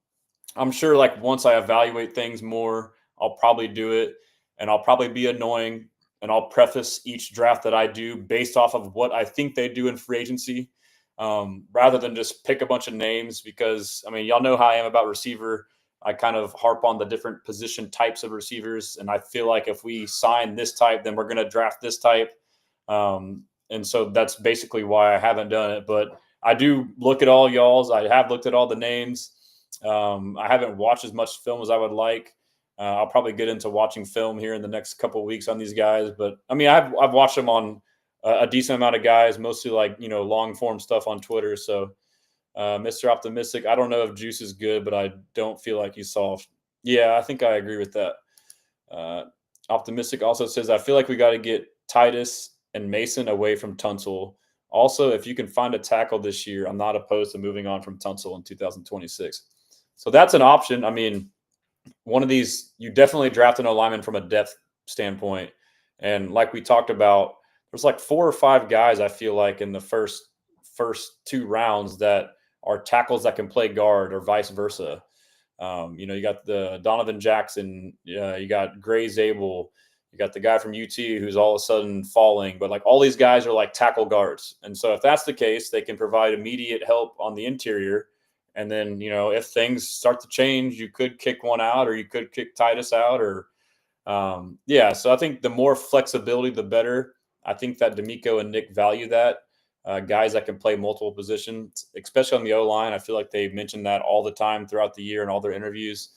sure like once I evaluate things more, I'll probably do it and I'll probably be annoying and I'll preface each draft that I do based off of what I think they do in free agency, rather than just pick a bunch of names because, I mean, y'all know how I am about receiver. I kind of harp on the different position types of receivers. And I feel like if we sign this type, then we're going to draft this type. And so that's basically why I haven't done it. But I do look at all y'all's. I have looked at all the names. I haven't watched as much film as I would like. I'll probably get into watching film here in the next couple of weeks on these guys. But I mean, I've watched them on a decent amount of guys, mostly like, long form stuff on Twitter. So Mr. Optimistic, I don't know if Juice is good, but I don't feel like he's soft. Yeah, I think I agree with that. Optimistic also says, I feel like we got to get Titus and Mason away from Tunsil. Also, if you can find a tackle this year, I'm not opposed to moving on from Tunsil in 2026. So that's an option. I mean, one of these, you definitely draft an alignment from a depth standpoint. And like we talked about, there's like 4 or 5 guys I feel like in the first 2 rounds that are tackles that can play guard or vice versa. You got the Donovan Jackson, you got Gray Zabel, you got the guy from UT who's all of a sudden falling, but like all these guys are like tackle guards. And so if that's the case, they can provide immediate help on the interior. And then, if things start to change, you could kick one out or you could kick Titus out so I think the more flexibility, the better. I think that D'Amico and Nick value that. Guys that can play multiple positions, especially on the O-line. I feel like they mentioned that all the time throughout the year in all their interviews.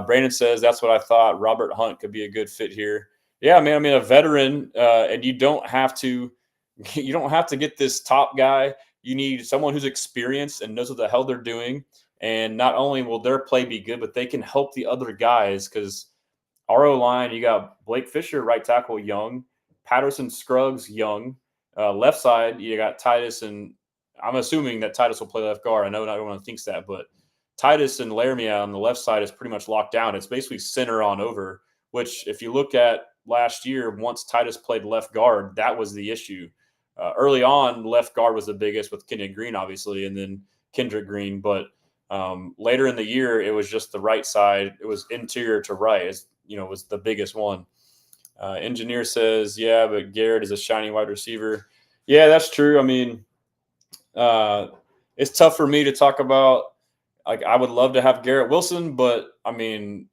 Brandon says, that's what I thought. Robert Hunt could be a good fit here. Yeah, man. I mean, a veteran, and you don't have to get this top guy. You need someone who's experienced and knows what the hell they're doing. And not only will their play be good, but they can help the other guys because our O-line, you got Blake Fisher, right tackle, young. Patterson Scruggs, young. Left side, you got Titus, and I'm assuming that Titus will play left guard. I know not everyone thinks that, but Titus and Laramia on the left side is pretty much locked down. It's basically center on over, which if you look at last year, once Titus played left guard, that was the issue. Early on, left guard was the biggest with Kenyon Green, obviously, and then Kendrick Green. But later in the year, it was just the right side. It was interior to right, was the biggest one. Engineer says, yeah, but Garrett is a shiny wide receiver. Yeah, that's true. I mean, it's tough for me to talk about. Like, I would love to have Garrett Wilson, but I mean,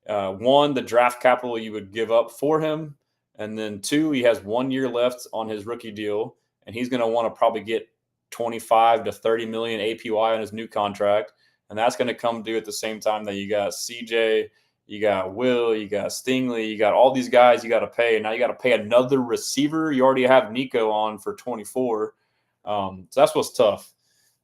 one, the draft capital you would give up for him. And then 2, he has 1 year left on his rookie deal, and he's going to want to probably get 25 to 30 million APY on his new contract. And that's going to come due at the same time that you got CJ, you got Will, you got Stingley, you got all these guys you got to pay. And now you got to pay another receiver. You already have Nico on for 24. So that's what's tough.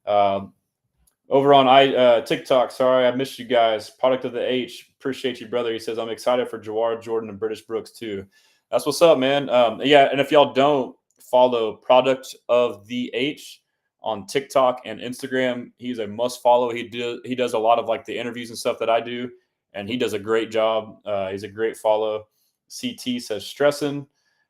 Over on TikTok, sorry, I missed you guys. Product of the H, appreciate you, brother. He says, I'm excited for Jawar Jordan and British Brooks too. That's what's up, man. Yeah, and if y'all don't follow Product of the H on TikTok and Instagram, he's a must follow. He does a lot of like the interviews and stuff that I do, and he does a great job. He's a great follow. CT says stressing.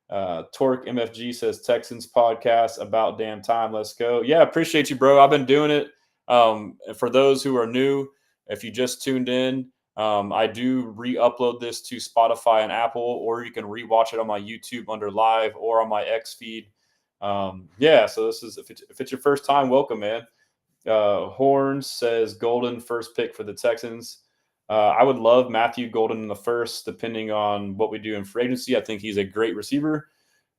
Torque MFG says Texans podcast, about damn time. Let's go. Yeah, appreciate you, bro. I've been doing it. For those who are new, if you just tuned in, I do re-upload this to Spotify and Apple, or you can re-watch it on my YouTube under live or on my X feed. Yeah, so this is, if it's your first time, welcome, man. Horns says golden first pick for the Texans. I would love Matthew Golden in the first, depending on what we do in free agency. I think he's a great receiver.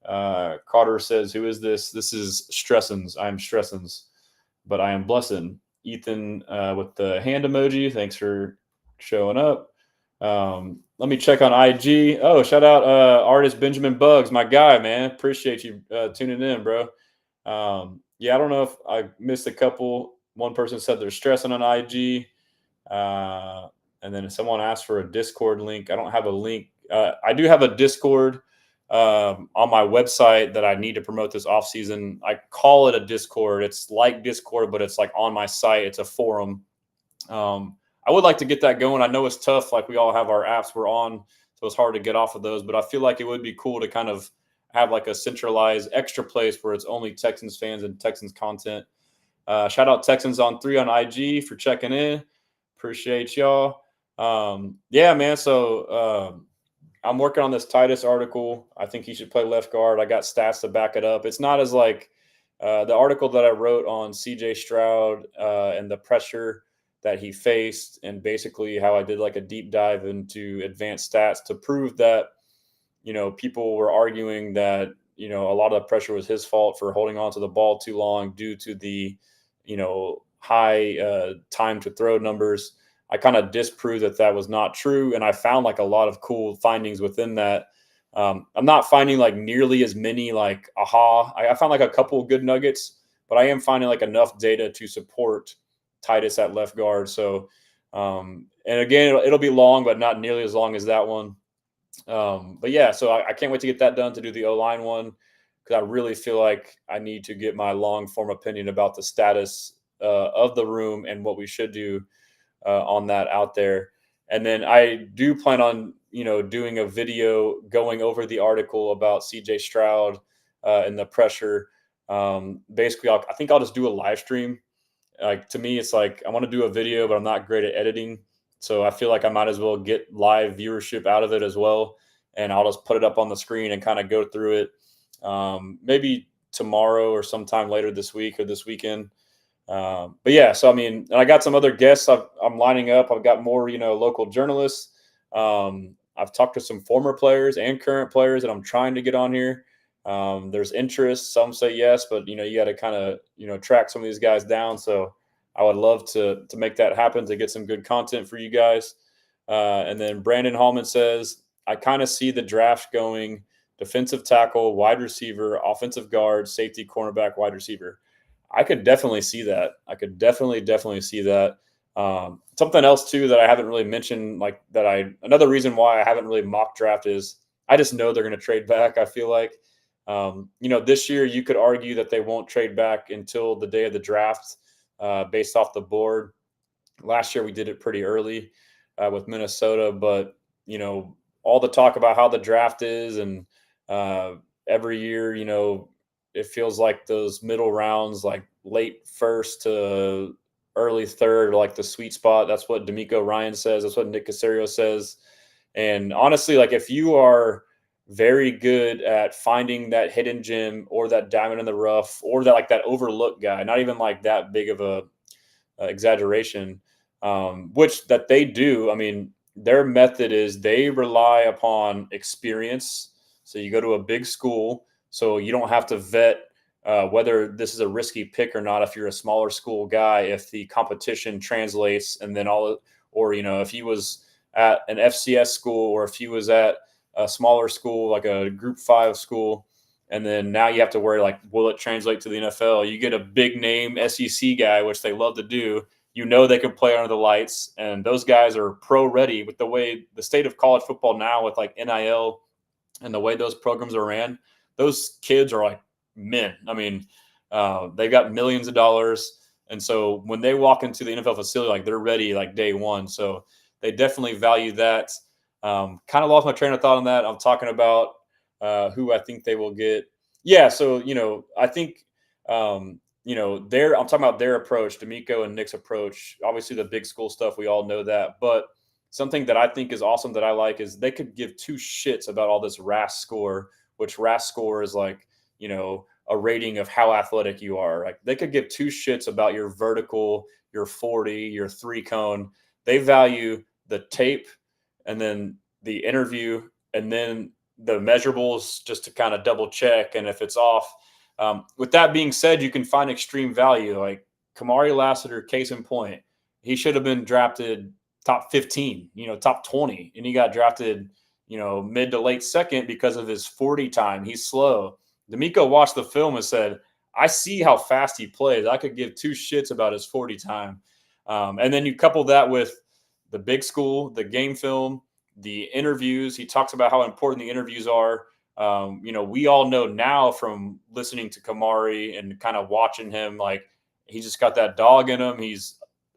Carter says, "Who is this? This is Stressens. I am Stressens, but I am blessing." Ethan with the hand emoji. Thanks for showing up. Let me check on IG. Oh, shout out artist Benjamin Bugs, my guy, man. Appreciate you tuning in, bro. Yeah, I don't know if I missed a couple. One person said they're stressing on IG. And then someone asked for a Discord link. I don't have a link. I do have a Discord on my website that I need to promote this off season. I call it a Discord. It's like Discord, but it's like on my site. It's a forum. I would like to get that going. I know it's tough. Like we all have our apps we're on, so it's hard to get off of those. But I feel like it would be cool to kind of have like a centralized extra place where it's only Texans fans and Texans content. Shout out Texans on 3 on IG for checking in. Appreciate y'all. Yeah, man. So I'm working on this Titus article. I think he should play left guard. I got stats to back it up. It's not as like the article that I wrote on CJ Stroud and the pressure that he faced, and basically how I did like a deep dive into advanced stats to prove that, people were arguing that, a lot of the pressure was his fault for holding on to the ball too long due to the, high time to throw numbers. I kind of disproved that was not true. And I found like a lot of cool findings within that. I'm not finding like nearly as many like I found like a couple of good nuggets, but I am finding like enough data to support Titus at left guard. So, and again, it'll be long, but not nearly as long as that one. But yeah, so I can't wait to get that done to do the O-line one, because I really feel like I need to get my long form opinion about the status of the room and what we should do on that out there. And then I do plan on, doing a video going over the article about CJ Stroud and the pressure. Basically, I think I'll just do a live stream. Like to me, it's like I want to do a video, but I'm not great at editing. So I feel like I might as well get live viewership out of it as well. And I'll just put it up on the screen and kind of go through it. Maybe tomorrow or sometime later this week or this weekend. But yeah, so I mean, and I got some other guests I'm lining up. I've got more, local journalists. I've talked to some former players and current players that I'm trying to get on here. There's interest. Some say yes, but you got to kind of track some of these guys down. So I would love to make that happen, to get some good content for you guys. And then Brandon Hallman says, I kind of see the draft going defensive tackle, wide receiver, offensive guard, safety, cornerback, wide receiver. I could definitely see that. I could definitely see that. Something else too that I haven't really mentioned, like another reason why I haven't really mock draft is I just know they're going to trade back. I feel like, this year you could argue that they won't trade back until the day of the draft based off the board. Last year we did it pretty early with Minnesota, but all the talk about how the draft is, and every year, it feels like those middle rounds, like late first to early third, are like the sweet spot. That's what D'Amico Ryan says. That's what Nick Caserio says. And honestly, like if you are very good at finding that hidden gem or that diamond in the rough or that like that overlooked guy, not even like that big of a exaggeration, which that they do. I mean, their method is they rely upon experience. So you go to a big school, so you don't have to vet whether this is a risky pick or not. If you're a smaller school guy, if the competition translates, and then if he was at an FCS school, or if he was at a smaller school, like a Group 5 school, and then now you have to worry, like, will it translate to the NFL? You get a big name SEC guy, which they love to do. They can play under the lights, and those guys are pro ready with the way the state of college football now with like NIL and the way those programs are ran. Those kids are like men. I mean, they've got millions of dollars. And so when they walk into the NFL facility, like they're ready like day one. So they definitely value that. Kind of lost my train of thought on that. I'm talking about who I think they will get. Yeah. So, I think, I'm talking about their approach, D'Amico and Nick's approach. Obviously, the big school stuff, we all know that. But something that I think is awesome that I like is they could give two shits about all this RAS score, which RAS score is like, a rating of how athletic you are. Like they could give two shits about your vertical, your 40, your 3 cone. They value the tape, and then the interview, and then the measurables just to kind of double check. And if it's off, with that being said, you can find extreme value. Like Kamari Lassiter, case in point, he should have been drafted top 15, top 20, and he got drafted, mid to late second because of his 40 time. He's slow. D'Amico watched the film and said, I see how fast he plays. I could give two shits about his 40 time. And then you couple that with the big school, the game film, the interviews. He talks about how important the interviews are. We all know now from listening to Kamari and kind of watching him, like he just got that dog in him. He's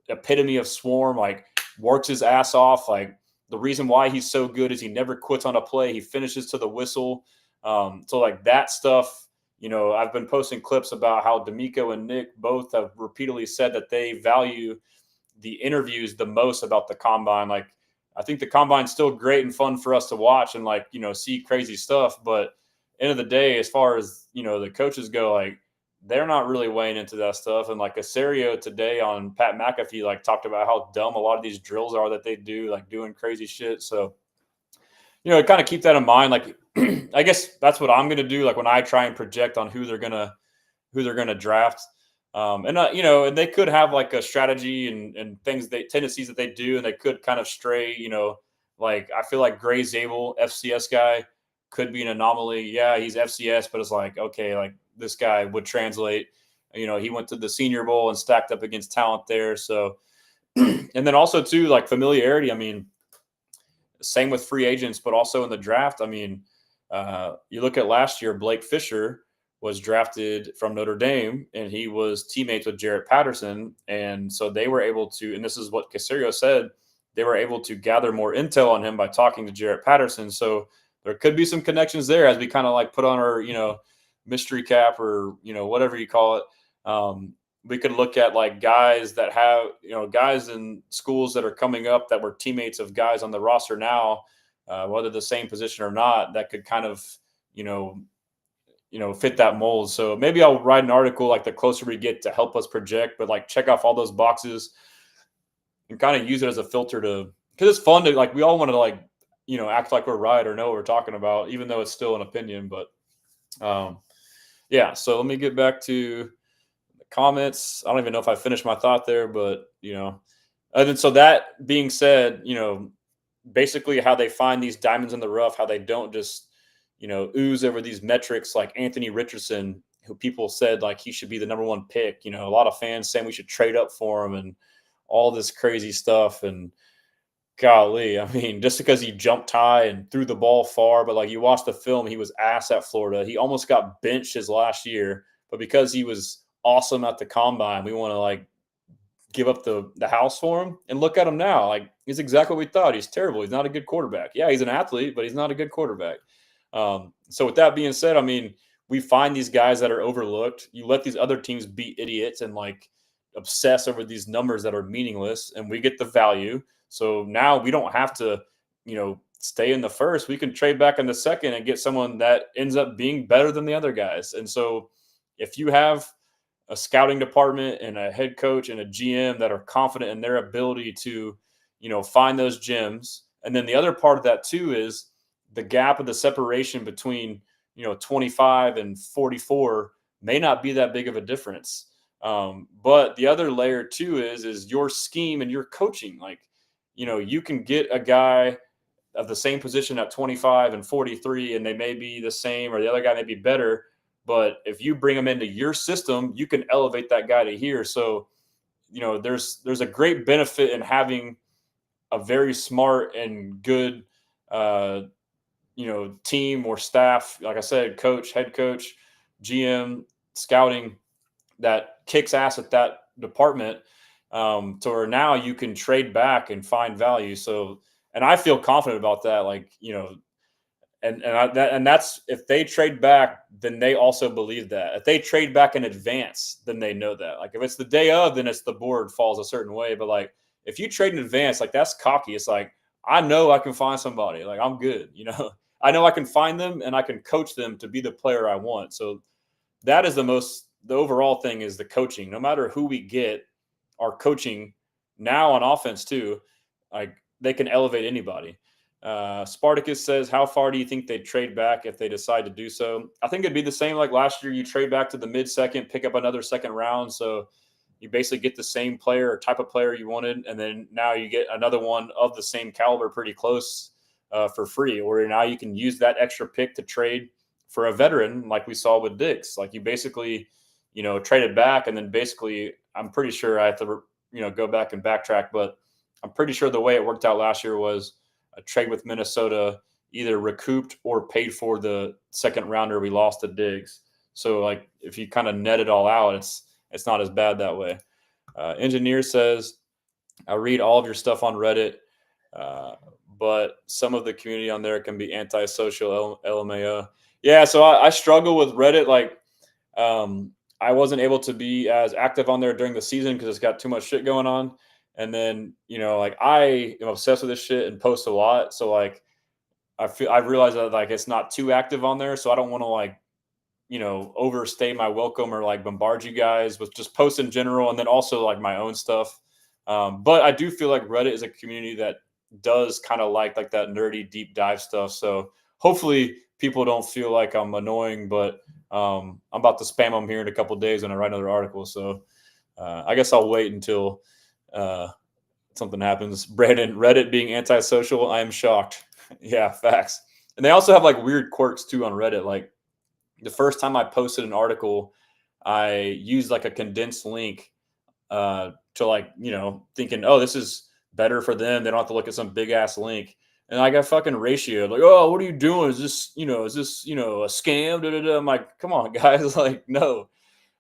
epitome of swarm, like works his ass off. Like the reason why he's so good is he never quits on a play. He finishes to the whistle. So like that stuff, I've been posting clips about how D'Amico and Nick both have repeatedly said that they value the interviews the most about the combine. Like, I think the combine's still great and fun for us to watch and see crazy stuff. But end of the day, as far as, the coaches go, like they're not really weighing into that stuff. And like Caserio today on Pat McAfee, like talked about how dumb a lot of these drills are that they do, like doing crazy shit. So, kind of keep that in mind. Like, I guess that's what I'm going to do. Like when I try and project on who they're going to draft. And they could have like a strategy and things, tendencies that they do, and they could kind of stray, like I feel like Gray Zabel, FCS guy, could be an anomaly. Yeah, he's FCS, but it's like, okay, like this guy would translate. He went to the Senior Bowl and stacked up against talent there. So, and then also too, like familiarity. I mean, same with free agents, but also in the draft. I mean, you look at last year, Blake Fisher was drafted from Notre Dame, and he was teammates with Jarrett Patterson. And so they were able to, and this is what Caserio said, they were able to gather more intel on him by talking to Jarrett Patterson. So there could be some connections there as we kind of like put on our, mystery cap or, whatever you call it. We could look at like guys that have, guys in schools that are coming up that were teammates of guys on the roster now, whether the same position or not, that could kind of, fit that mold. So maybe I'll write an article like the closer we get to help us project, but like check off all those boxes and kind of use it as a filter because it's fun to like, we all want to like, act like we're right or know what we're talking about, even though it's still an opinion. But yeah, so let me get back to the comments. I don't even know if I finished my thought there, but and then so that being said, basically how they find these diamonds in the rough, how they don't just ooze over these metrics like Anthony Richardson, who people said like he should be the number one pick. A lot of fans saying we should trade up for him and all this crazy stuff. And golly, I mean, just because he jumped high and threw the ball far, but like you watch the film, he was ass at Florida. He almost got benched his last year, but because he was awesome at the combine, we want to like give up the house for him. And look at him now. Like he's exactly what we thought. He's terrible. He's not a good quarterback. Yeah, he's an athlete, but he's not a good quarterback. So with that being said, I mean, we find these guys that are overlooked. You let these other teams be idiots and like obsess over these numbers that are meaningless, and we get the value. So now we don't have to, stay in the first. We can trade back in the second and get someone that ends up being better than the other guys. And so if you have a scouting department and a head coach and a GM that are confident in their ability to, find those gems. And then the other part of that too is the gap of the separation between, 25 and 44 may not be that big of a difference. But the other layer too is your scheme and your coaching. Like, you can get a guy of the same position at 25 and 43, and they may be the same, or the other guy may be better. But if you bring them into your system, you can elevate that guy to here. So, there's a great benefit in having a very smart and good, team or staff, like I said, coach, head coach, GM, scouting that kicks ass at that department, to where now you can trade back and find value. So, and I feel confident about that. Like, and that's if they trade back, then they also believe that. If they trade back in advance, then they know that. Like if it's the day of, then it's the board falls a certain way. But like if you trade in advance, like that's cocky. It's like I know I can find somebody. Like I'm good. I know I can find them and I can coach them to be the player I want. So that is the overall thing is the coaching. No matter who we get, our coaching now on offense too. Like they can elevate anybody. Spartacus says, how far do you think they'd trade back if they decide to do so? I think it'd be the same like last year. You trade back to the mid-second, pick up another second round. So you basically get the same player or type of player you wanted, and then now you get another one of the same caliber pretty close for free. Or now you can use that extra pick to trade for a veteran like we saw with Dix. Like you basically, trade it back, and then basically I'm pretty sure I have to, go back and backtrack, but I'm pretty sure the way it worked out last year was a trade with Minnesota either recouped or paid for the second rounder we lost to Diggs. So like if you kind of net it all out, it's not as bad that way. Engineer says, I read all of your stuff on Reddit, but some of the community on there can be antisocial. LMAO. Yeah, so I struggle with Reddit. Like, I wasn't able to be as active on there during the season because it's got too much shit going on. And then, like I am obsessed with this shit and post a lot. So like, I've realized that like it's not too active on there. So I don't want to like, overstay my welcome or like bombard you guys with just posts in general. And then also like my own stuff. But I do feel like Reddit is a community that does kind of like that nerdy deep dive stuff. So hopefully people don't feel like I'm annoying, but I'm about to spam them here in a couple of days when I write another article. So I guess I'll wait until something happens. Brandon, Reddit being antisocial, I am shocked. Yeah, facts. And they also have like weird quirks too on Reddit. Like the first time I posted an article, I used like a condensed link to like, thinking, oh, this is better for them. They don't have to look at some big ass link. And I got fucking ratioed. Like, oh, what are you doing? Is this a scam? Da-da-da. I'm like, come on, guys. Like, no.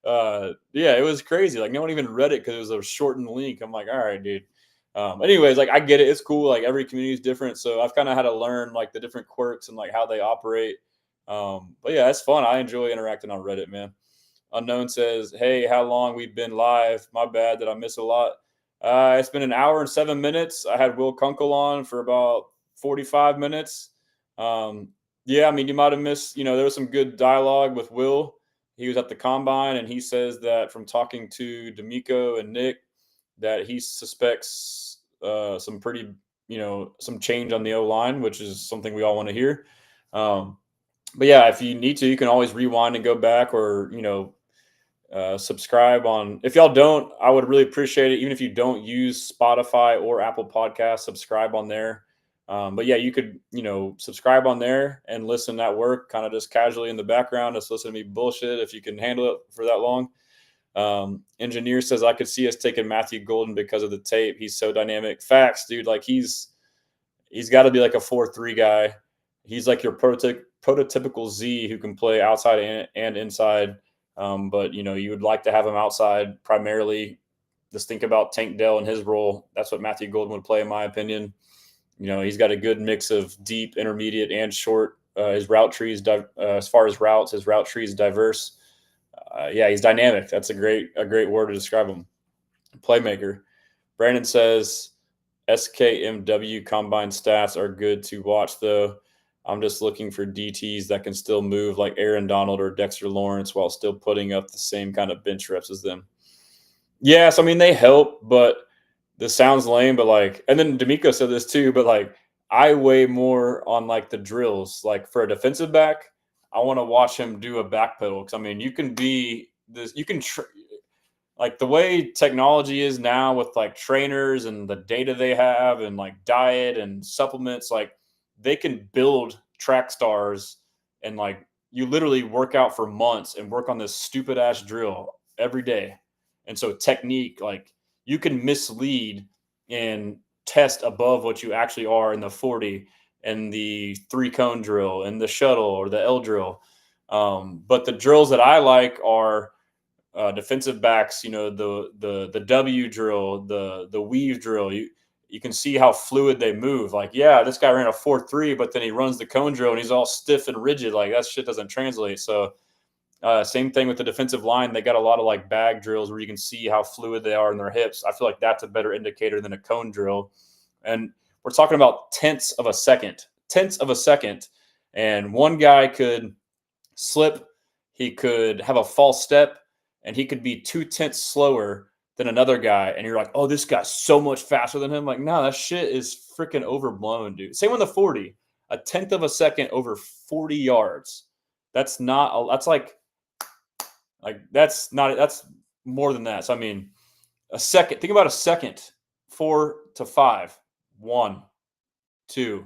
Yeah, it was crazy. Like, no one even read it because it was a shortened link. I'm like, all right, dude. Anyways, like I get it. It's cool. Like every community is different. So I've kind of had to learn like the different quirks and like how they operate. But yeah, it's fun. I enjoy interacting on Reddit, man. Unknown says, hey, how long we've been live? My bad that I miss a lot. It's been an hour and 7 minutes. I had Will Kunkel on for about 45 minutes. Yeah, I mean, you might have missed, there was some good dialogue with Will. He was at the combine, and he says that from talking to D'Amico and Nick, that he suspects some pretty, some change on the O-line, which is something we all want to hear. But yeah, if you need to, you can always rewind and go back, or subscribe on. If y'all don't, I would really appreciate it. Even if you don't use Spotify or Apple Podcasts, subscribe on there. But yeah, you could subscribe on there and listen at work, kind of just casually in the background, just listen to me bullshit if you can handle it for that long. Engineer says, I could see us taking Matthew Golden because of the tape. He's so dynamic. Facts, dude. Like he's got to be like a 4-3 guy. He's like your prototypical Z who can play outside and inside. But you would like to have him outside primarily. Just think about Tank Dell and his role. That's what Matthew Golden would play, in my opinion. He's got a good mix of deep, intermediate, and short. His route tree is as far as routes, his route tree is diverse. Yeah, he's dynamic. That's a great word to describe him. Playmaker. Brandon says SKMW combine stats are good to watch, though. I'm just looking for DTs that can still move like Aaron Donald or Dexter Lawrence while still putting up the same kind of bench reps as them. Yes, I mean, they help, but this sounds lame, but like, and then D'Amico said this too, but like, I weigh more on like the drills. Like for a defensive back, I want to watch him do a backpedal. Because I mean, you can be this, like the way technology is now with like trainers and the data they have and like diet and supplements, like they can build track stars, and like you literally work out for months and work on this stupid ass drill every day. And so technique, like you can mislead and test above what you actually are in the 40 and the 3-cone drill and the shuttle or the L drill. But the drills that I like are defensive backs, the W drill, the weave drill. You can see how fluid they move. Like, yeah, this guy ran a 4.3, but then he runs the cone drill and he's all stiff and rigid. Like that shit doesn't translate. So same thing with the defensive line. They got a lot of like bag drills where you can see how fluid they are in their hips. I feel like that's a better indicator than a cone drill. And we're talking about tenths of a second. And one guy could slip, he could have a false step, and he could be 0.2 slower than another guy, and you're like, oh, this guy's so much faster than him. Like, no, that shit is freaking overblown, dude. Same with the 40, a tenth of a second over 40 yards. That's not. That's that's not. That's more than that. So I mean, a second. Think about a second. 4 to 5, 1, 2.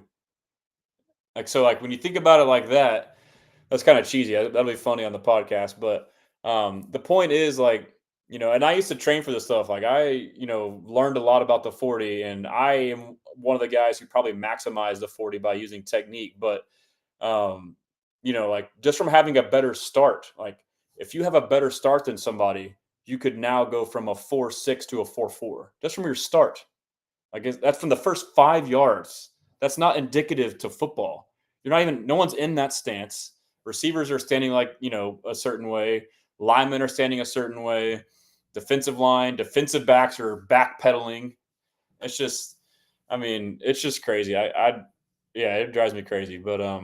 Like so, like when you think about it like that, that's kind of cheesy. That'll be funny on the podcast, but the point is like, and I used to train for this stuff. Like I, learned a lot about the 40, and I am one of the guys who probably maximize the 40 by using technique. But like just from having a better start, like if you have a better start than somebody, you could now go from a 4.6 to a 4.4 just from your start. Like that's from the first 5 yards. That's not indicative to football. No one's in that stance. Receivers are standing like, a certain way. Linemen are standing a certain way. Defensive defensive backs are backpedaling. It's just, it's just crazy. Yeah, it drives me crazy. But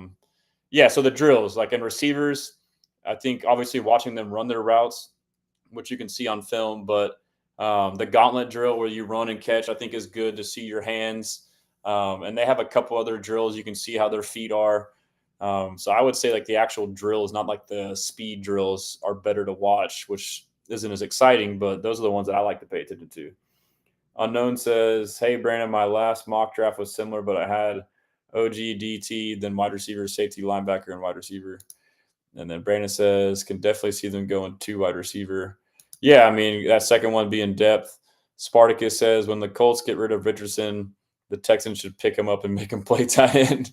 yeah, so the drills, like in receivers, I think obviously watching them run their routes, which you can see on film, but the gauntlet drill where you run and catch, I think is good to see your hands. And they have a couple other drills. You can see how their feet are. So I would say like the actual drills, not like the speed drills, are better to watch, which isn't as exciting, but those are the ones that I like to pay attention to. Unknown says, hey, Brandon, my last mock draft was similar, but I had OG, DT, then wide receiver, safety, linebacker, and wide receiver. And then Brandon says, can definitely see them going 2 wide receiver. Yeah, that second one being depth. Spartacus says, when the Colts get rid of Richardson, the Texans should pick him up and make him play tight end.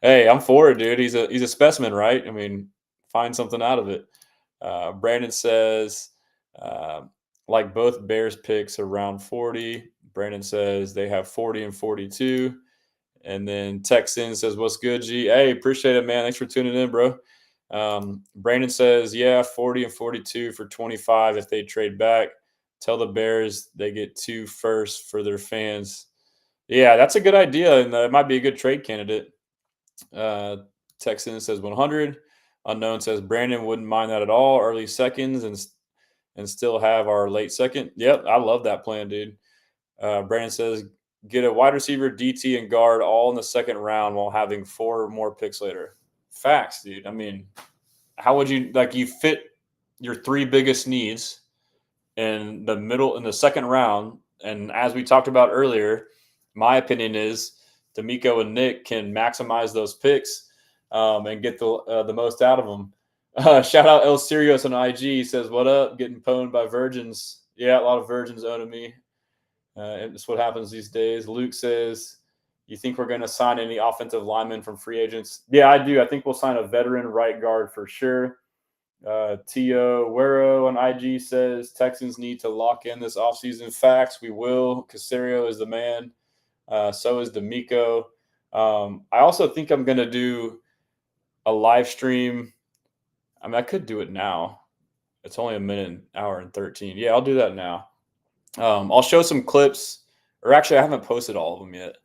Hey, I'm for it, dude. He's a specimen, right? Find something out of it. Brandon says, like both Bears picks around 40. Brandon says they have 40 and 42. And then Texan says, what's good, G? Hey, appreciate it, man. Thanks for tuning in, bro. Brandon says, yeah, 40 and 42 for 25 if they trade back. Tell the Bears they get 2 firsts for their fans. Yeah, that's a good idea, and it might be a good trade candidate. Texan says 100. Unknown says Brandon wouldn't mind that at all. Early seconds and still have our late second. Yep, I love that plan, dude. Brandon says get a wide receiver, DT, and guard all in the second round while having 4 more picks later. Facts, dude. How would you you fit your 3 biggest needs in the second round? And as we talked about earlier, my opinion is D'Amico and Nick can maximize those picks and get the most out of them. Shout out El Sirius on IG. He says, what up? Getting pwned by virgins. Yeah, a lot of virgins owning me. It's what happens these days. Luke says, you think we're going to sign any offensive linemen from free agents? Yeah, I do. I think we'll sign a veteran right guard for sure. Tio Wero on IG says Texans need to lock in this offseason. Facts, we will. Casario is the man. So is D'Amico. I also think I'm going to do a live stream. I could do it now. It's only a minute, an hour and 13. Yeah, I'll do that now. I'll show some clips, or actually I haven't posted all of them yet.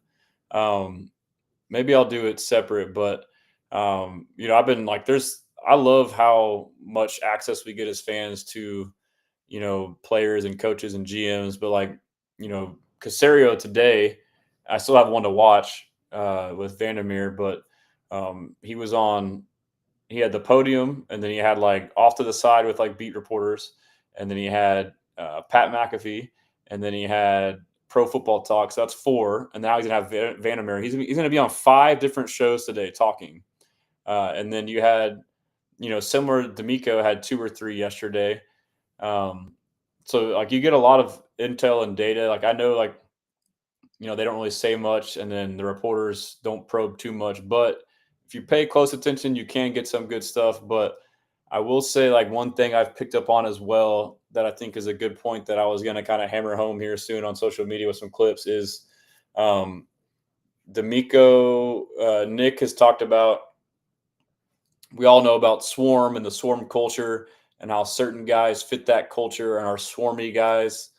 Maybe I'll do it separate, but I've been I love how much access we get as fans to, players and coaches and GMs, but Casario today, I still have one to watch with Vandermeer, but he had the podium, and then he had off to the side with beat reporters, and then he had Pat McAfee, and then he had Pro Football Talk. So that's 4, and now he's gonna have Vandermeer. He's gonna be on 5 different shows today talking, and then you had similar. D'Amico had 2 or 3 yesterday. So you get a lot of intel and data. I know they don't really say much, and then the reporters don't probe too much. But if you pay close attention, you can get some good stuff. But I will say one thing I've picked up on as well that I think is a good point that I was going to kind of hammer home here soon on social media with some clips is D'Amico, Nick has talked about, we all know about swarm and the swarm culture and how certain guys fit that culture and are swarmy guys.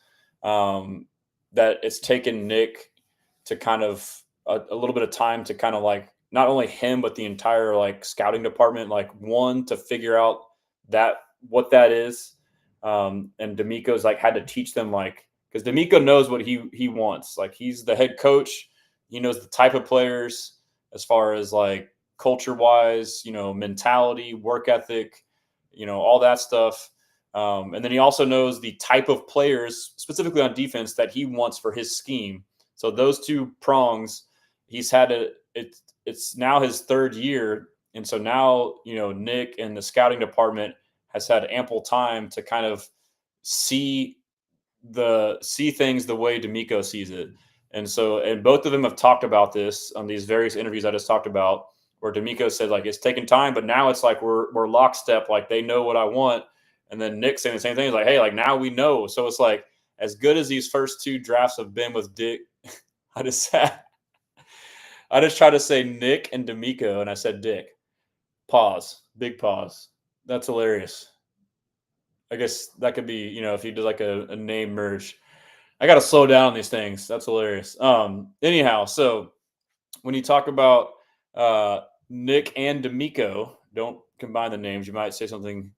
That it's taken Nick to kind of a little bit of time to kind of not only him, but the entire scouting department, one, to figure out what that is, And D'Amico's like had to teach them, like, because D'Amico knows what he wants. Like, he's the head coach. He knows the type of players as far as like culture wise, mentality, work ethic, all that stuff. And then he also knows the type of players specifically on defense that he wants for his scheme. So those two prongs, he's had it's now his third year. And so now, Nick and the scouting department has had ample time to kind of see things the way D'Amico sees it. And both of them have talked about this on these various interviews I just talked about, where D'Amico said, like, it's taken time, but now it's like we're lockstep, like they know what I want. And then Nick saying the same thing. He's like, hey, like now we know. So it's like, as good as these first two drafts have been with Dick, I just tried to say Nick and D'Amico, and I said Dick. Pause. Big pause. That's hilarious. I guess that could be, if you did like a name merge. I got to slow down on these things. That's hilarious. Anyhow, so when you talk about Nick and D'Amico, don't combine the names. You might say something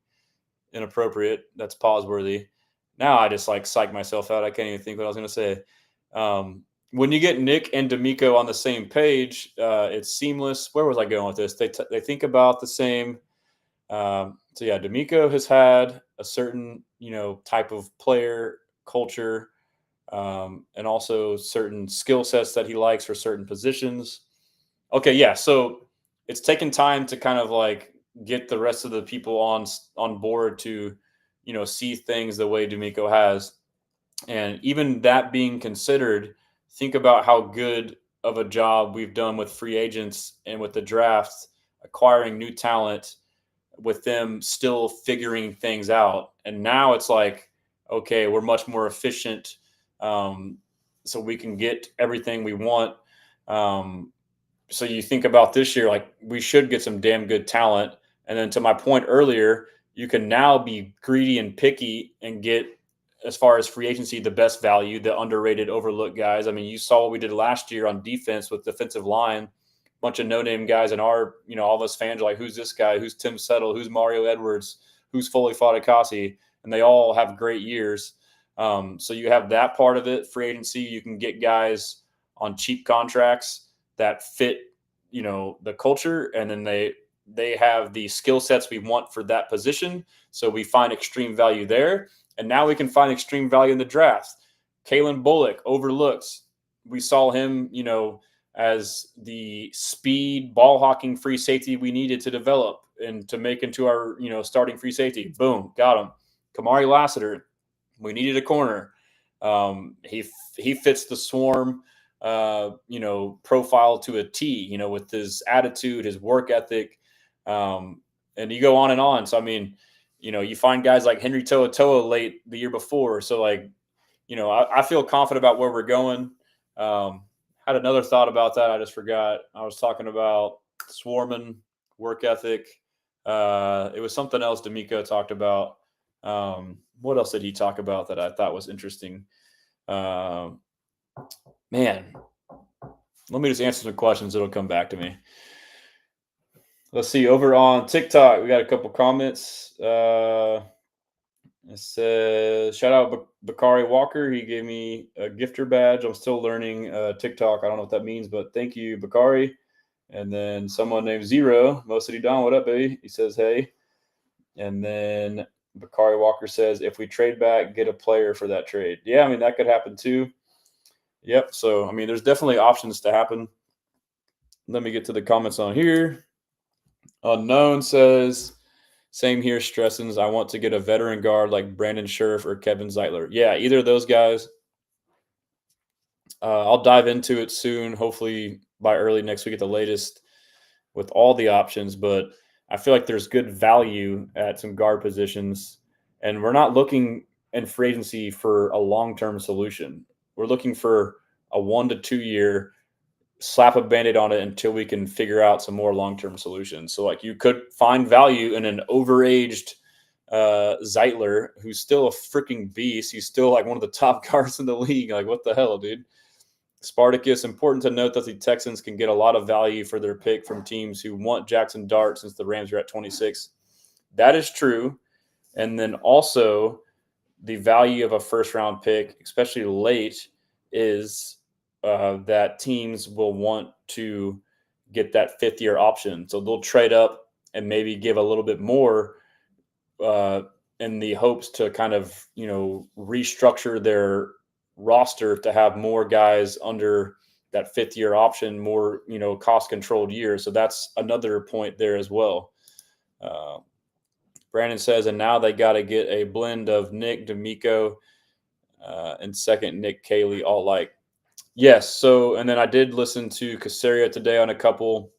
inappropriate that's pause worthy. Now I just like psych myself out. I can't even think what I was going to say. When you get Nick and D'Amico on the same page, it's seamless. Where was I going with this? They think about the same. So yeah, D'Amico has had a certain, type of player culture, and also certain skill sets that he likes for certain positions. Okay, yeah. So it's taken time to kind of like get the rest of the people on board to, see things the way D'Amico has. And even that being considered, think about how good of a job we've done with free agents and with the draft, acquiring new talent, with them still figuring things out. And now it's like, okay, we're much more efficient, so we can get everything we want. So you think about this year, like we should get some damn good talent. And then to my point earlier, you can now be greedy and picky and get, as far as free agency, the best value, the underrated, overlooked guys. I mean, you saw what we did last year on defense with defensive line. Bunch of no-name guys, and our, all of us fans are like, who's this guy? Who's Tim Settle? Who's Mario Edwards? Who's Foley Fatukasi? And they all have great years. So you have that part of it. Free agency, you can get guys on cheap contracts that fit, the culture, and then they have the skill sets we want for that position. So we find extreme value there. And now we can find extreme value in the draft. Kalen Bullock, overlooked. We saw him, as the speed ball hawking free safety we needed to develop and to make into our, starting free safety. Boom, got him. Kamari Lassiter, we needed a corner. He fits the Swarm, profile to a T, with his attitude, his work ethic, and you go on and on. So, I mean, you find guys like Henry Toa late the year before. So, like, I feel confident about where we're going. Had another thought about that. I just forgot. I was talking about swarming, work ethic. It was something else D'Amico talked about. What else did he talk about that I thought was interesting? Man, let me just answer some questions. It'll come back to me. Let's see. Over on TikTok, we got a couple comments. It says, shout out Bakari Walker. He gave me a gifter badge. I'm still learning TikTok. I don't know what that means, but thank you, Bakari. And then someone named Zero, Mo City Don, what up, baby? He says, hey. And then Bakari Walker says, if we trade back, get a player for that trade. Yeah, I mean, that could happen too. Yep. So, I mean, there's definitely options to happen. Let me get to the comments on here. Unknown says, same here, Stressens. I want to get a veteran guard like Brandon Scherf or Kevin Zeitler. Yeah, either of those guys. I'll dive into it soon, hopefully by early next week at the latest, with all the options. But I feel like there's good value at some guard positions. And we're not looking in free agency for a long-term solution. We're looking for a 1 to 2 year, slap a Band-Aid on it until we can figure out some more long-term solutions. So, like, you could find value in an overaged Zeitler, who's still a freaking beast. He's still like one of the top guards in the league. Like, what the hell, dude? Spartacus, important to note that the Texans can get a lot of value for their pick from teams who want Jackson Dart since the Rams are at 26. That is true. And then also, the value of a first round pick, especially late, is that teams will want to get that 5th-year option. So they'll trade up and maybe give a little bit more uh, in the hopes to kind of, restructure their roster to have more guys under that 5th-year option, more, cost controlled years. So that's another point there as well. Uh, Brandon says, and now they got to get a blend of Nick D'Amico and second Nick Caley, all like. Yes. So, and then I did listen to Casario today on a couple.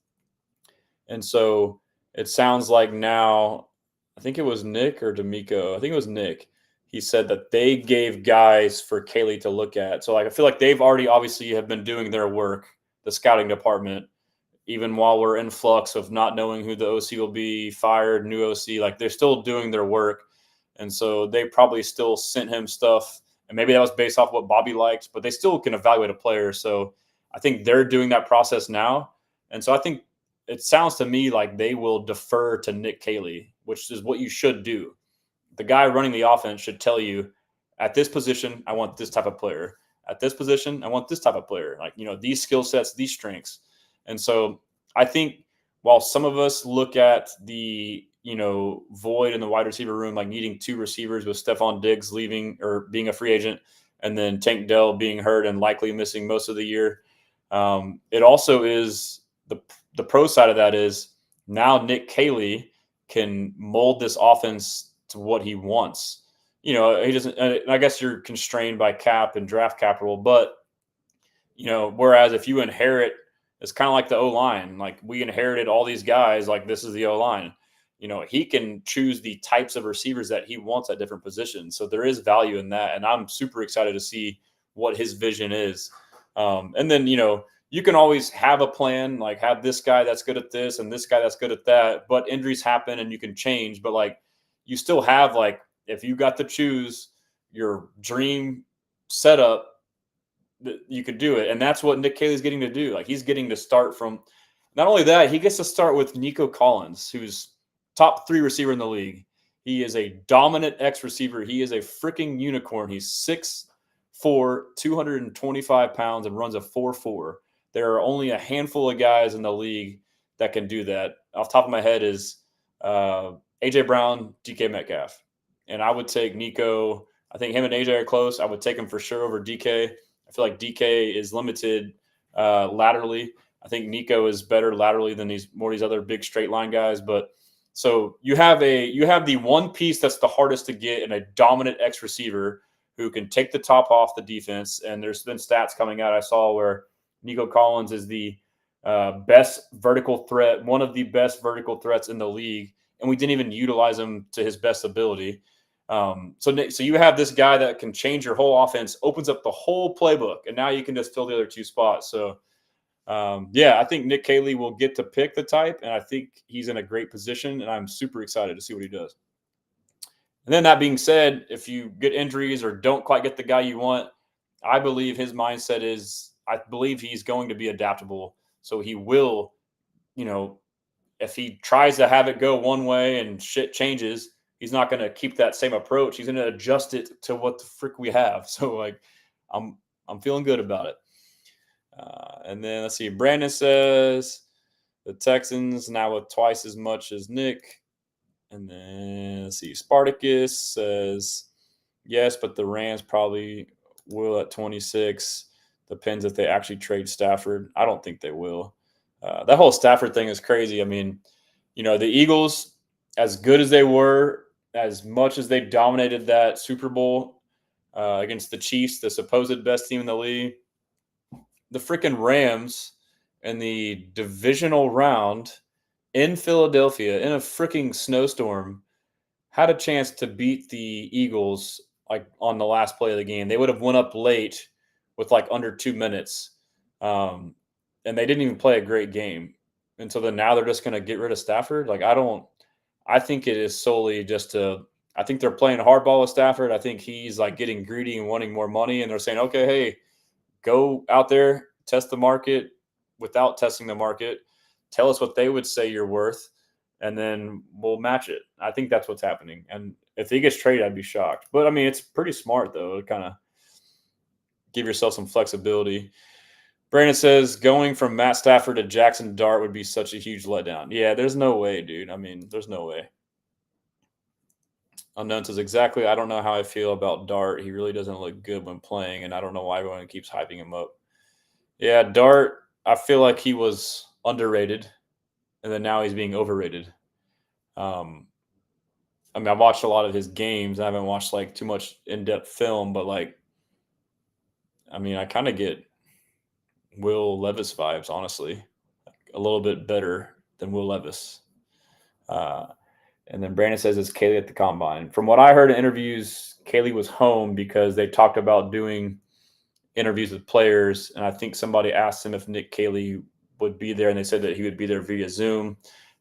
And so it sounds like now, I think it was Nick or D'Amico. I think it was Nick. He said that they gave guys for Caley to look at. So, like, I feel like they've already obviously have been doing their work, the scouting department, even while we're in flux of not knowing who the OC will be, fired, new OC. Like, they're still doing their work. And so they probably still sent him stuff. And maybe that was based off what Bobby liked, but they still can evaluate a player. So I think they're doing that process now. And so I think it sounds to me like they will defer to Nick Caley, which is what you should do. The guy running the offense should tell you, at this position, I want this type of player. At this position, I want this type of player. Like, these skill sets, these strengths. And so I think while some of us look at the, void in the wide receiver room, like needing 2 receivers with Stephon Diggs leaving or being a free agent, and then Tank Dell being hurt and likely missing most of the year. It also is the pro side of that is now Nick Caley can mold this offense to what he wants. He doesn't. I guess you're constrained by cap and draft capital, but whereas if you inherit, it's kind of like the O line. Like, we inherited all these guys. Like, this is the O line. He can choose the types of receivers that he wants at different positions. So there is value in that, and I'm super excited to see what his vision is. And then you can always have a plan, like have this guy that's good at this and this guy that's good at that. But injuries happen, and you can change. But like, you still have, like, if you got to choose your dream setup, you could do it. And that's what Nick Caley's getting to do. Like, he's getting to start from, not only that, he gets to start with Nico Collins, who's top 3 receiver in the league. He is a dominant X receiver. He is a freaking unicorn. He's 6'4", 225 pounds, and runs a 4.4. There are only a handful of guys in the league that can do that. Off the top of my head is AJ Brown, DK Metcalf. And I would take Nico. I think him and AJ are close. I would take him for sure over DK. I feel like DK is limited laterally. I think Nico is better laterally than these other big straight line guys. But so you have the one piece that's the hardest to get in a dominant X receiver who can take the top off the defense. And there's been stats coming out I saw where Nico Collins is the best vertical threat, one of the best vertical threats in the league, and we didn't even utilize him to his best ability. So you have this guy that can change your whole offense, opens up the whole playbook, and now you can just fill the other 2 spots. So, I think Nick Caley will get to pick the type, and I think he's in a great position, and I'm super excited to see what he does. And then that being said, if you get injuries or don't quite get the guy you want, I believe his mindset is, I believe he's going to be adaptable. So he will, if he tries to have it go one way and shit changes, he's not going to keep that same approach. He's going to adjust it to what the frick we have. So, like, I'm feeling good about it. And then let's see. Brandon says the Texans now with twice as much as Nick. And then let's see. Spartacus says yes, but the Rams probably will at 26. Depends if they actually trade Stafford. I don't think they will. That whole Stafford thing is crazy. I mean, the Eagles, as good as they were, as much as they dominated that Super Bowl against the Chiefs, the supposed best team in the league, the freaking Rams in the divisional round in Philadelphia in a freaking snowstorm had a chance to beat the Eagles like on the last play of the game. They would have went up late with like under 2 minutes. And they didn't even play a great game. And so then now they're just going to get rid of Stafford. Like, I think it is solely just I think they're playing hardball with Stafford. I think he's like getting greedy and wanting more money. And they're saying, okay, hey, go out there, test the market without testing the market. Tell us what they would say you're worth, and then we'll match it. I think that's what's happening. And if he gets traded, I'd be shocked. But I mean, it's pretty smart though. To kind of give yourself some flexibility. Brandon says going from Matt Stafford to Jackson Dart would be such a huge letdown. Yeah, there's no way, dude. I mean, there's no way. Unknown says exactly. I don't know how I feel about Dart. He really doesn't look good when playing, and I don't know why everyone keeps hyping him up. Yeah, Dart, I feel like he was underrated, and then now he's being overrated. I mean, I've watched a lot of his games. I haven't watched like too much in-depth film, but like, I mean, I kind of get Will Levis vibes, honestly, a little bit better than Will Levis. And then Brandon says it's Caley at the combine. From what I heard in interviews, Caley was home because they talked about doing interviews with players. And I think somebody asked him if Nick Caley would be there, and they said that he would be there via Zoom.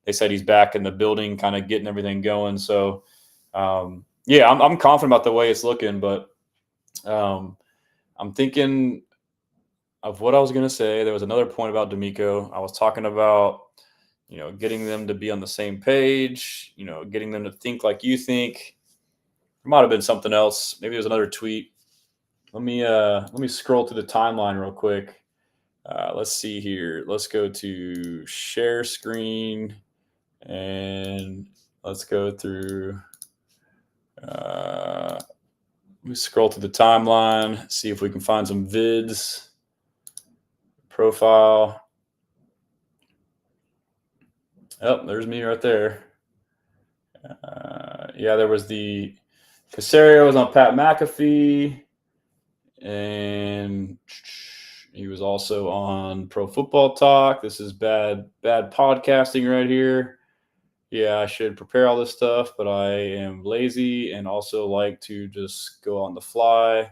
They said he's back in the building, kind of getting everything going. So, yeah, I'm confident about the way it's looking, but I'm thinking of what I was going to say. There was another point about D'Amico. I was talking about, getting them to be on the same page, getting them to think like you think. There might have been something else. Maybe it was another tweet. Let me scroll through the timeline real quick. Let's see here. Let's go to share screen and let's go through. Let me scroll through the timeline, see if we can find some vids. Profile. Oh, there's me right there. Yeah, there was the Casario was on Pat McAfee, and he was also on Pro Football Talk. This is bad podcasting right here. Yeah, I should prepare all this stuff, but I am lazy and also like to just go on the fly.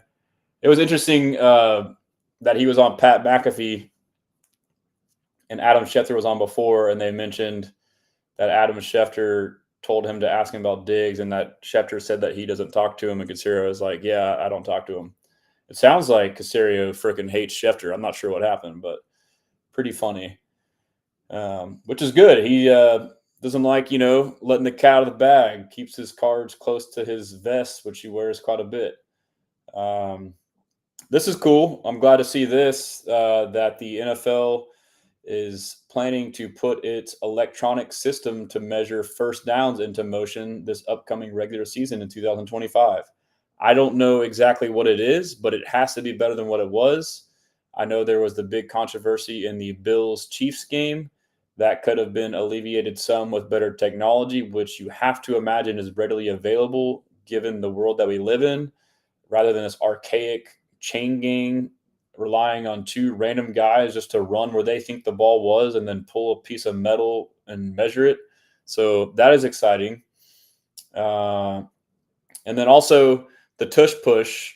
It was interesting that he was on Pat McAfee and Adam Schefter was on before, and they mentioned that Adam Schefter told him to ask him about Diggs, and that Schefter said that he doesn't talk to him, and Casario is like, yeah, I don't talk to him. It sounds like Casario freaking hates Schefter. I'm not sure what happened, but pretty funny, which is good. He doesn't like, letting the cat out of the bag, keeps his cards close to his vest, which he wears quite a bit. This is cool. I'm glad to see this, that the NFL is planning to put its electronic system to measure first downs into motion this upcoming regular season in 2025. I don't know exactly what it is, but it has to be better than what it was. I know there was the big controversy in the Bills-Chiefs game that could have been alleviated some with better technology, which you have to imagine is readily available given the world that we live in, rather than this archaic chain gang relying on two random guys just to run where they think the ball was and then pull a piece of metal and measure it. So that is exciting. And then also the tush push,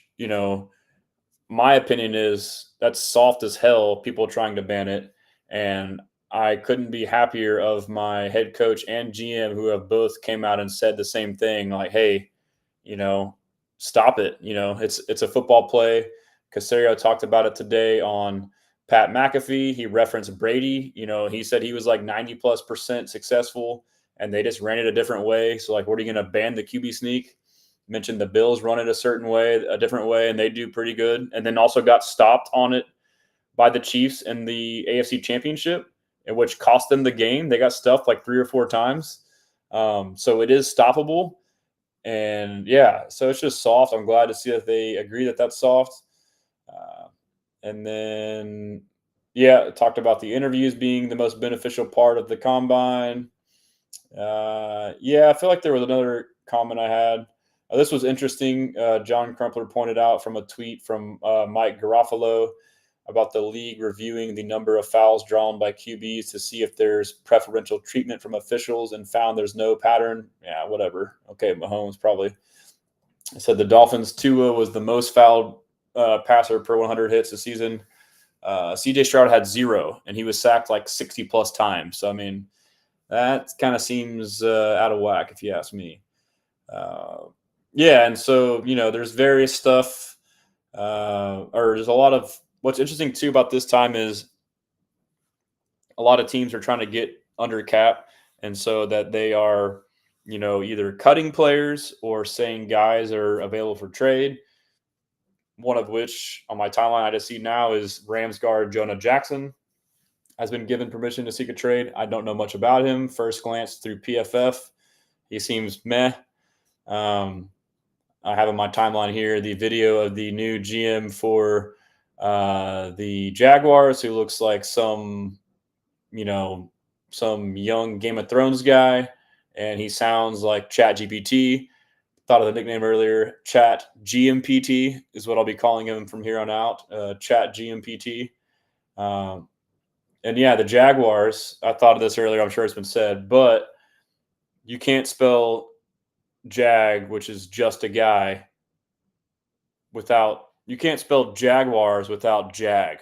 my opinion is that's soft as hell, people trying to ban it. And I couldn't be happier of my head coach and GM who have both came out and said the same thing, like, hey, stop it. It's a football play. Casario talked about it today on Pat McAfee. He referenced Brady. He said he was like 90+% successful, and they just ran it a different way. So, like, what are you going to ban the QB sneak? Mentioned the Bills run it a different way, and they do pretty good. And then also got stopped on it by the Chiefs in the AFC Championship, in which cost them the game. They got stuffed like 3 or 4 times. So it is stoppable. And yeah, so it's just soft. I'm glad to see that they agree that that's soft. And then, yeah, talked about the interviews being the most beneficial part of the combine. Yeah, I feel like there was another comment I had. This was interesting. John Crumpler pointed out from a tweet from Mike Garofalo about the league reviewing the number of fouls drawn by QBs to see if there's preferential treatment from officials, and found there's no pattern. Yeah, whatever. Okay, Mahomes probably. I said the Dolphins' Tua was the most fouled passer per 100 hits this season. CJ Stroud had 0, and he was sacked like 60+ times. So, I mean, that kind of seems out of whack, if you ask me. Yeah, and so, there's various stuff, or there's a lot of, what's interesting too about this time is a lot of teams are trying to get under cap, and so that they are either cutting players or saying guys are available for trade. One of which on my timeline I just see now is Rams guard Jonah Jackson has been given permission to seek a trade. I don't know much about him. First glance through PFF, he seems meh. I have in my timeline here the video of the new GM for the Jaguars, who looks like some young Game of Thrones guy, and he sounds like Chat GPT. Thought of the nickname earlier. Chat GMPT is what I'll be calling him from here on out. Chat GMPT. And yeah, the Jaguars, I thought of this earlier. I'm sure it's been said, but you can't spell Jag, which is just a guy, you can't spell Jaguars without Jag.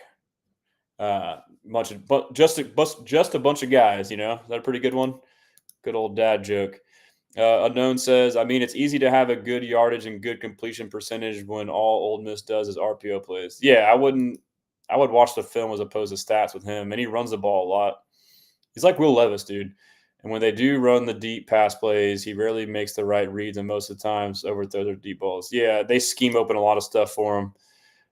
Just a bunch of guys, Is that a pretty good one? Good old dad joke. Unknown says, I mean, it's easy to have a good yardage and good completion percentage when all Ole Miss does is RPO plays. Yeah, I would watch the film as opposed to stats with him, and he runs the ball a lot. He's like Will Levis, dude. And when they do run the deep pass plays, he rarely makes the right reads, and most of the times overthrows their deep balls. Yeah, they scheme open a lot of stuff for him.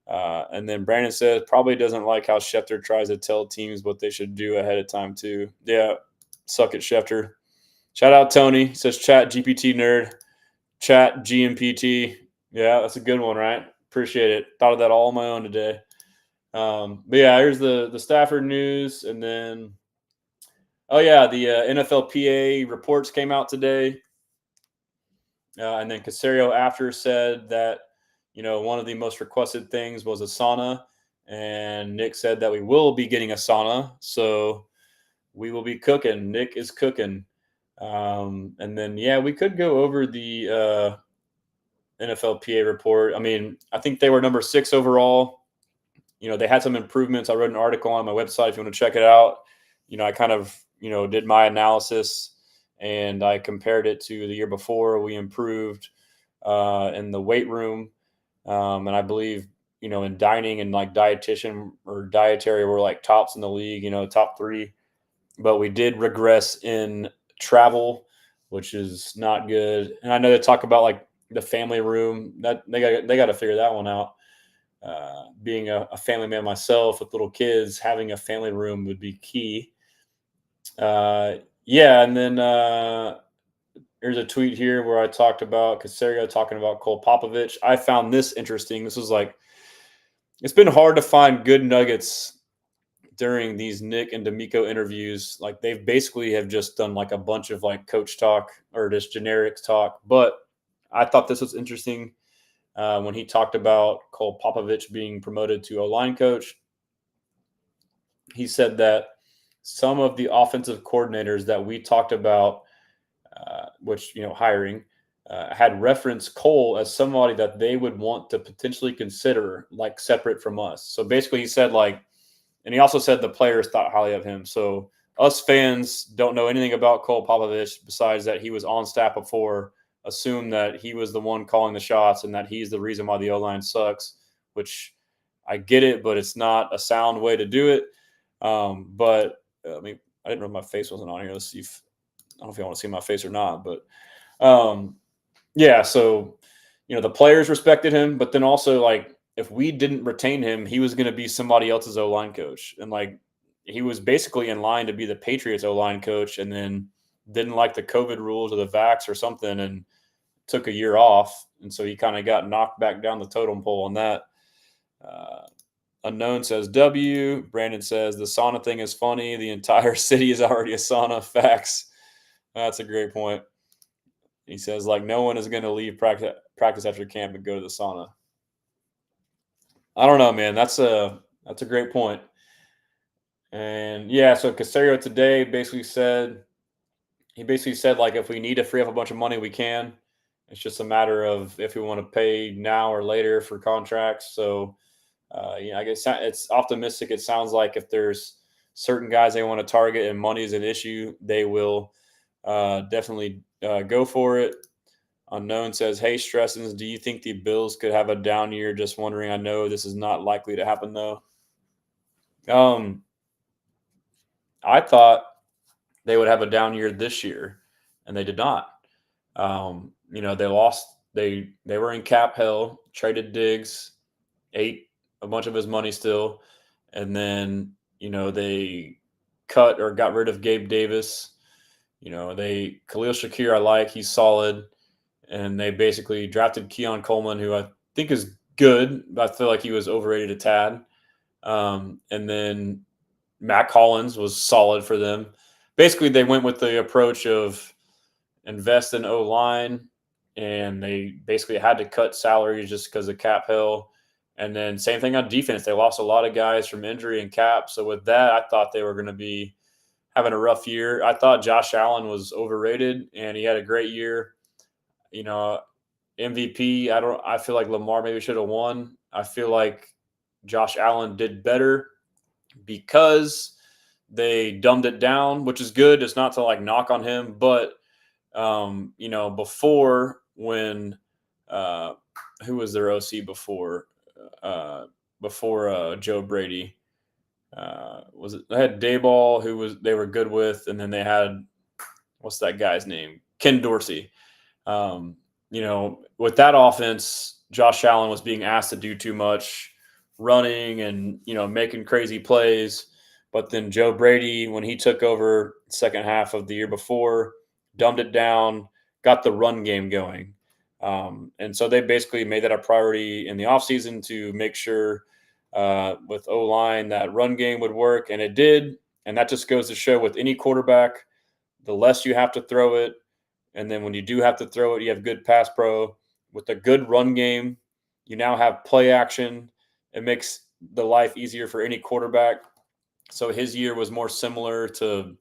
And then Brandon says probably doesn't like how Schefter tries to tell teams what they should do ahead of time too. Yeah, suck it, Schefter. Shout out Tony. He says Chat GPT nerd. Chat GMPT. Yeah, that's a good one, right? Appreciate it. Thought of that all on my own today. But yeah, here's the Stafford news, and then the NFLPA reports came out today, and then Caserio after said that one of the most requested things was a sauna, and Nick said that we will be getting a sauna, so we will be cooking. Nick is cooking, and then we could go over the NFLPA report. I mean, I think they were number 6 overall. They had some improvements. I wrote an article on my website if you want to check it out. I kind of, did my analysis and I compared it to the year before. We improved in the weight room. And I believe, in dining and like dietitian or dietary, we're like tops in the league, top 3. But we did regress in travel, which is not good. And I know they talk about like the family room that they got to figure that one out. Being a family man myself with little kids, having a family room would be key. And then here's a tweet here where I talked about Caserio talking about Cole Popovich. I found this interesting. This was like, it's been hard to find good nuggets during these Nick and D'Amico interviews. Like they've basically have just done like a bunch of like coach talk or just generic talk. But I thought this was interesting. When he talked about Cole Popovich being promoted to O-line coach, he said that some of the offensive coordinators that we talked about, hiring, had referenced Cole as somebody that they would want to potentially consider like separate from us. So basically he said and he also said the players thought highly of him. So us fans don't know anything about Cole Popovich besides that he was on staff before, assume that he was the one calling the shots and that he's the reason why the O-line sucks, which I get it, but it's not a sound way to do it. But I mean, I didn't know my face wasn't on here. Let's see I don't know if you want to see my face or not, but so, the players respected him, but then also like, if we didn't retain him, he was going to be somebody else's O-line coach. And like, he was basically in line to be the Patriots O-line coach and then didn't like the COVID rules or the vax or something and took a year off. And so he kind of got knocked back down the totem pole on that. Unknown says W. Brandon says the sauna thing is funny. The entire city is already a sauna. Facts. That's a great point. He says like no one is going to leave practice after camp and go to the sauna. I don't know, man. That's a great point. And so Caserio today basically said like if we need to free up a bunch of money, we can. It's just a matter of if we want to pay now or later for contracts. So, I guess it's optimistic. It sounds like if there's certain guys they want to target and money is an issue, they will definitely go for it. Unknown says, hey, Stressens, do you think the Bills could have a down year? Just wondering. I know this is not likely to happen, though. I thought they would have a down year this year, and they did not. They lost. They were in cap hell. Traded Diggs, ate a bunch of his money still, and then they cut or got rid of Gabe Davis. They Khalil Shakir, I like, he's solid, and they basically drafted Keon Coleman, who I think is good, but I feel like he was overrated a tad. And then Matt Collins was solid for them. Basically, they went with the approach of invest in O line, and they basically had to cut salaries just because of cap hill. And then same thing on defense. They lost a lot of guys from injury and cap. So with that, I thought they were going to be having a rough year. I thought Josh Allen was overrated, and he had a great year. You know, MVP. I feel like Lamar maybe should have won. I feel like Josh Allen did better because they dumbed it down, which is good. It's not to like knock on him, but before when who was their OC uh, before Joe Brady? Was it they had Dayball, they were good with, and then they had what's that guy's name? Ken Dorsey. With that offense, Josh Allen was being asked to do too much running and making crazy plays. But then Joe Brady, when he took over second half of the year before, dumbed it down, got the run game going. And so they basically made that a priority in the offseason to make sure with O-line that run game would work, and it did. And that just goes to show with any quarterback, the less you have to throw it, and then when you do have to throw it, you have good pass pro. With a good run game, you now have play action. It makes the life easier for any quarterback. So his year was more similar to,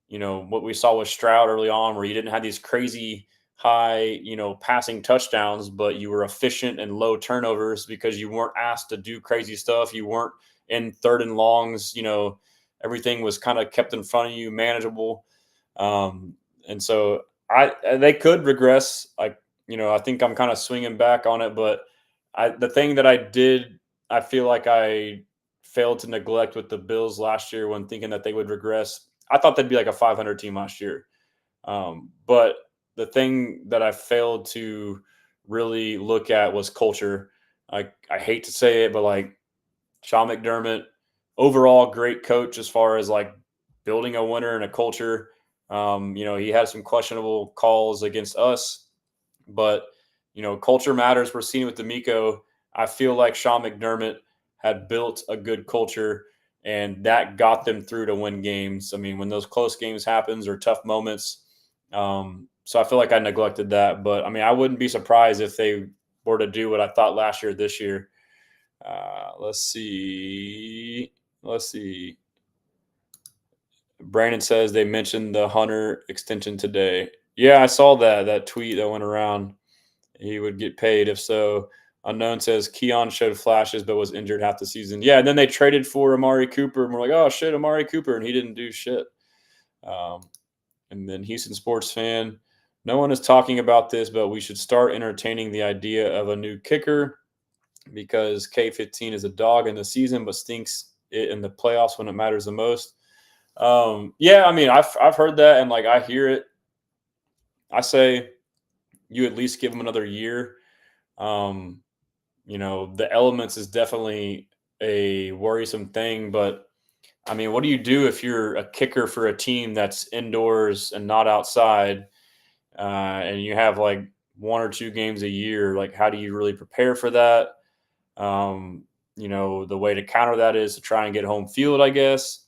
what we saw with Stroud early on, where you didn't have these crazy high, passing touchdowns, but you were efficient and low turnovers because you weren't asked to do crazy stuff. You weren't in third and longs. Everything was kind of kept in front of you, manageable. And so they could regress. I think I'm kind of swinging back on it, but the thing that I feel like I failed to neglect with the Bills last year when thinking that they would regress. I thought they'd be like a 500 team last year. But the thing that I failed to really look at was culture. I hate to say it, but like Sean McDermott, overall great coach as far as like building a winner and a culture. He had some questionable calls against us, but culture matters. We're seeing it with D'Amico. I feel like Sean McDermott had built a good culture, and that got them through to win games. I mean, when those close games happens or tough moments. So I feel like I neglected that, but I mean, I wouldn't be surprised if they were to do what I thought last year, this year. Let's see. Brandon says they mentioned the Hunter extension today. Yeah, I saw that tweet that went around. He would get paid if so. Unknown says Keon showed flashes but was injured half the season. Yeah, and then they traded for Amari Cooper, and we're like, oh shit, Amari Cooper, and he didn't do shit. And then Houston sports fan, no one is talking about this, but we should start entertaining the idea of a new kicker because K15 is a dog in the season, but stinks it in the playoffs when it matters the most. Yeah, I mean, I've heard that, and like I hear it. I say you at least give him another year. The elements is definitely a worrisome thing, but I mean, what do you do if you're a kicker for a team that's indoors and not outside, and you have like one or two games a year? Like, how do you really prepare for that? The way to counter that is to try and get home field, I guess.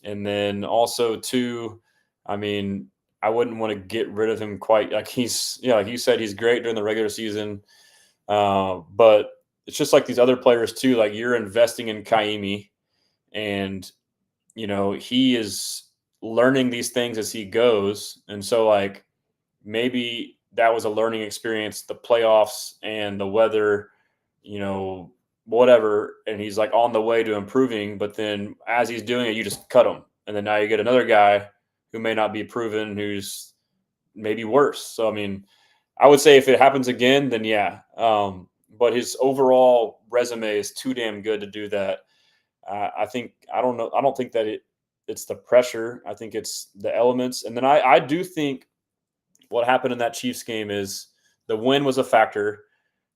And then also too, I mean, I wouldn't want to get rid of him quite like like you said, he's great during the regular season. But it's just like these other players too. Like you're investing in Kaimi, and he is learning these things as he goes. And so like maybe that was a learning experience, the playoffs and the weather, whatever. And he's like on the way to improving, but then as he's doing it, you just cut him. And then now you get another guy who may not be proven, who's maybe worse. So, I mean, I would say if it happens again, then yeah. But his overall resume is too damn good to do that. I don't know. I don't think that it's the pressure. I think it's the elements. And then I do think what happened in that Chiefs game is the win was a factor.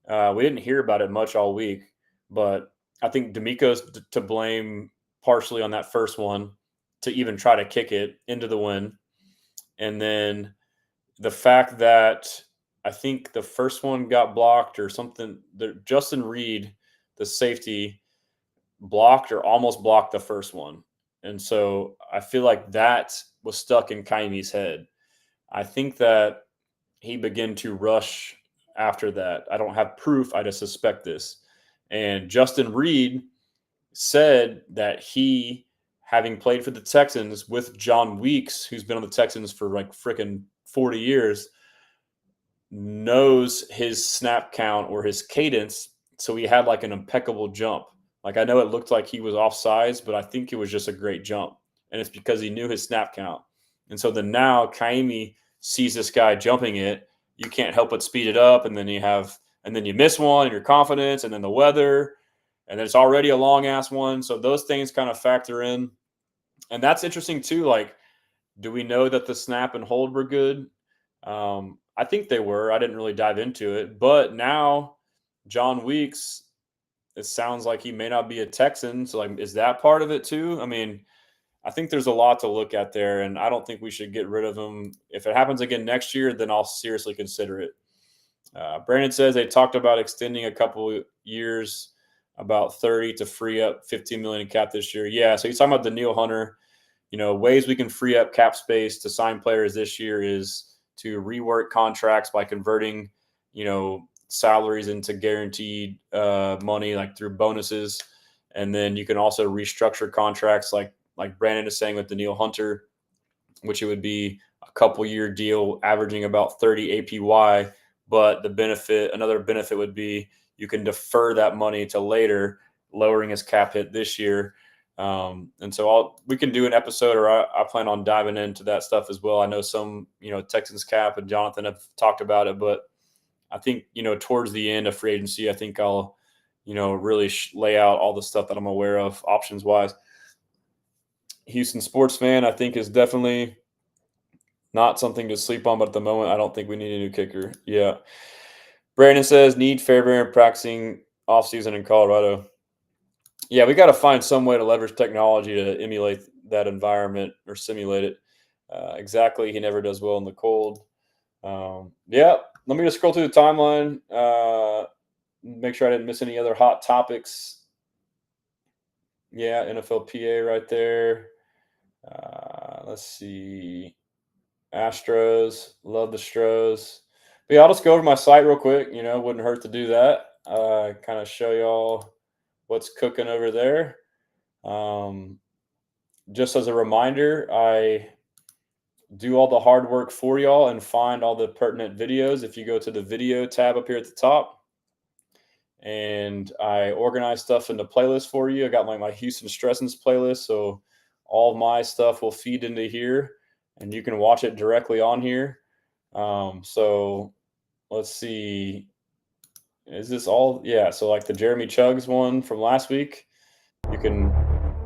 We didn't hear about it much all week, but I think D'Amico's to blame partially on that first one to even try to kick it into the win. And then the fact that I think the first one got blocked or something. Justin Reed, the safety, blocked or almost blocked the first one. And so I feel like that was stuck in Kaimi's head. I think that he began to rush after that. I don't have proof. I just suspect this. And Justin Reed said that he, having played for the Texans with John Weeks, who's been on the Texans for like freaking 40 years, knows his snap count or his cadence. So he had like an impeccable jump. Like I know it looked like he was offsides, but I think it was just a great jump. And it's because he knew his snap count. And so then now Kaimi sees this guy jumping it. You can't help but speed it up. And then you miss one and your confidence and then the weather. And then it's already a long ass one. So those things kind of factor in. And that's interesting too. Like, do we know that the snap and hold were good? I think they were. I didn't really dive into it. But now John Weeks, it sounds like he may not be a Texan. So, like, is that part of it too? I mean, I think there's a lot to look at there, and I don't think we should get rid of him. If it happens again next year, then I'll seriously consider it. Brandon says they talked about extending a couple years, about 30 to free up 15 million in cap this year. Yeah, so he's talking about Danielle Hunter. Ways we can free up cap space to sign players this year is to rework contracts by converting, salaries into guaranteed money, like through bonuses. And then you can also restructure contracts like Brandon is saying with Danielle Hunter, which it would be a couple-year deal averaging about 30 APY. But another benefit would be you can defer that money to later, lowering his cap hit this year. And so we can do an episode, or I plan on diving into that stuff as well. I know some, Texans cap and Jonathan have talked about it, but I think, towards the end of free agency, I think I'll, really lay out all the stuff that I'm aware of options wise. Houston sports fan, I think, is definitely not something to sleep on, but at the moment, I don't think we need a new kicker. Yeah. Brandon says, need Fairbairn practicing offseason in Colorado. Yeah, we got to find some way to leverage technology to emulate that environment or simulate it. Exactly. He never does well in the cold. Yeah, let me just scroll through the timeline. Make sure I didn't miss any other hot topics. Yeah, NFLPA right there. Let's see. Astros, love the Stros. But yeah, I'll just go over my site real quick. Wouldn't hurt to do that. Kind of show y'all what's cooking over there. Just as a reminder, I do all the hard work for y'all and find all the pertinent videos. If you go to the video tab up here at the top, and I organize stuff into playlists for you. I got my Houston Stressins playlist, so all my stuff will feed into here, and you can watch it directly on here. So let's see. Is this all? Yeah. So like the Jeremy Chugs one from last week, you can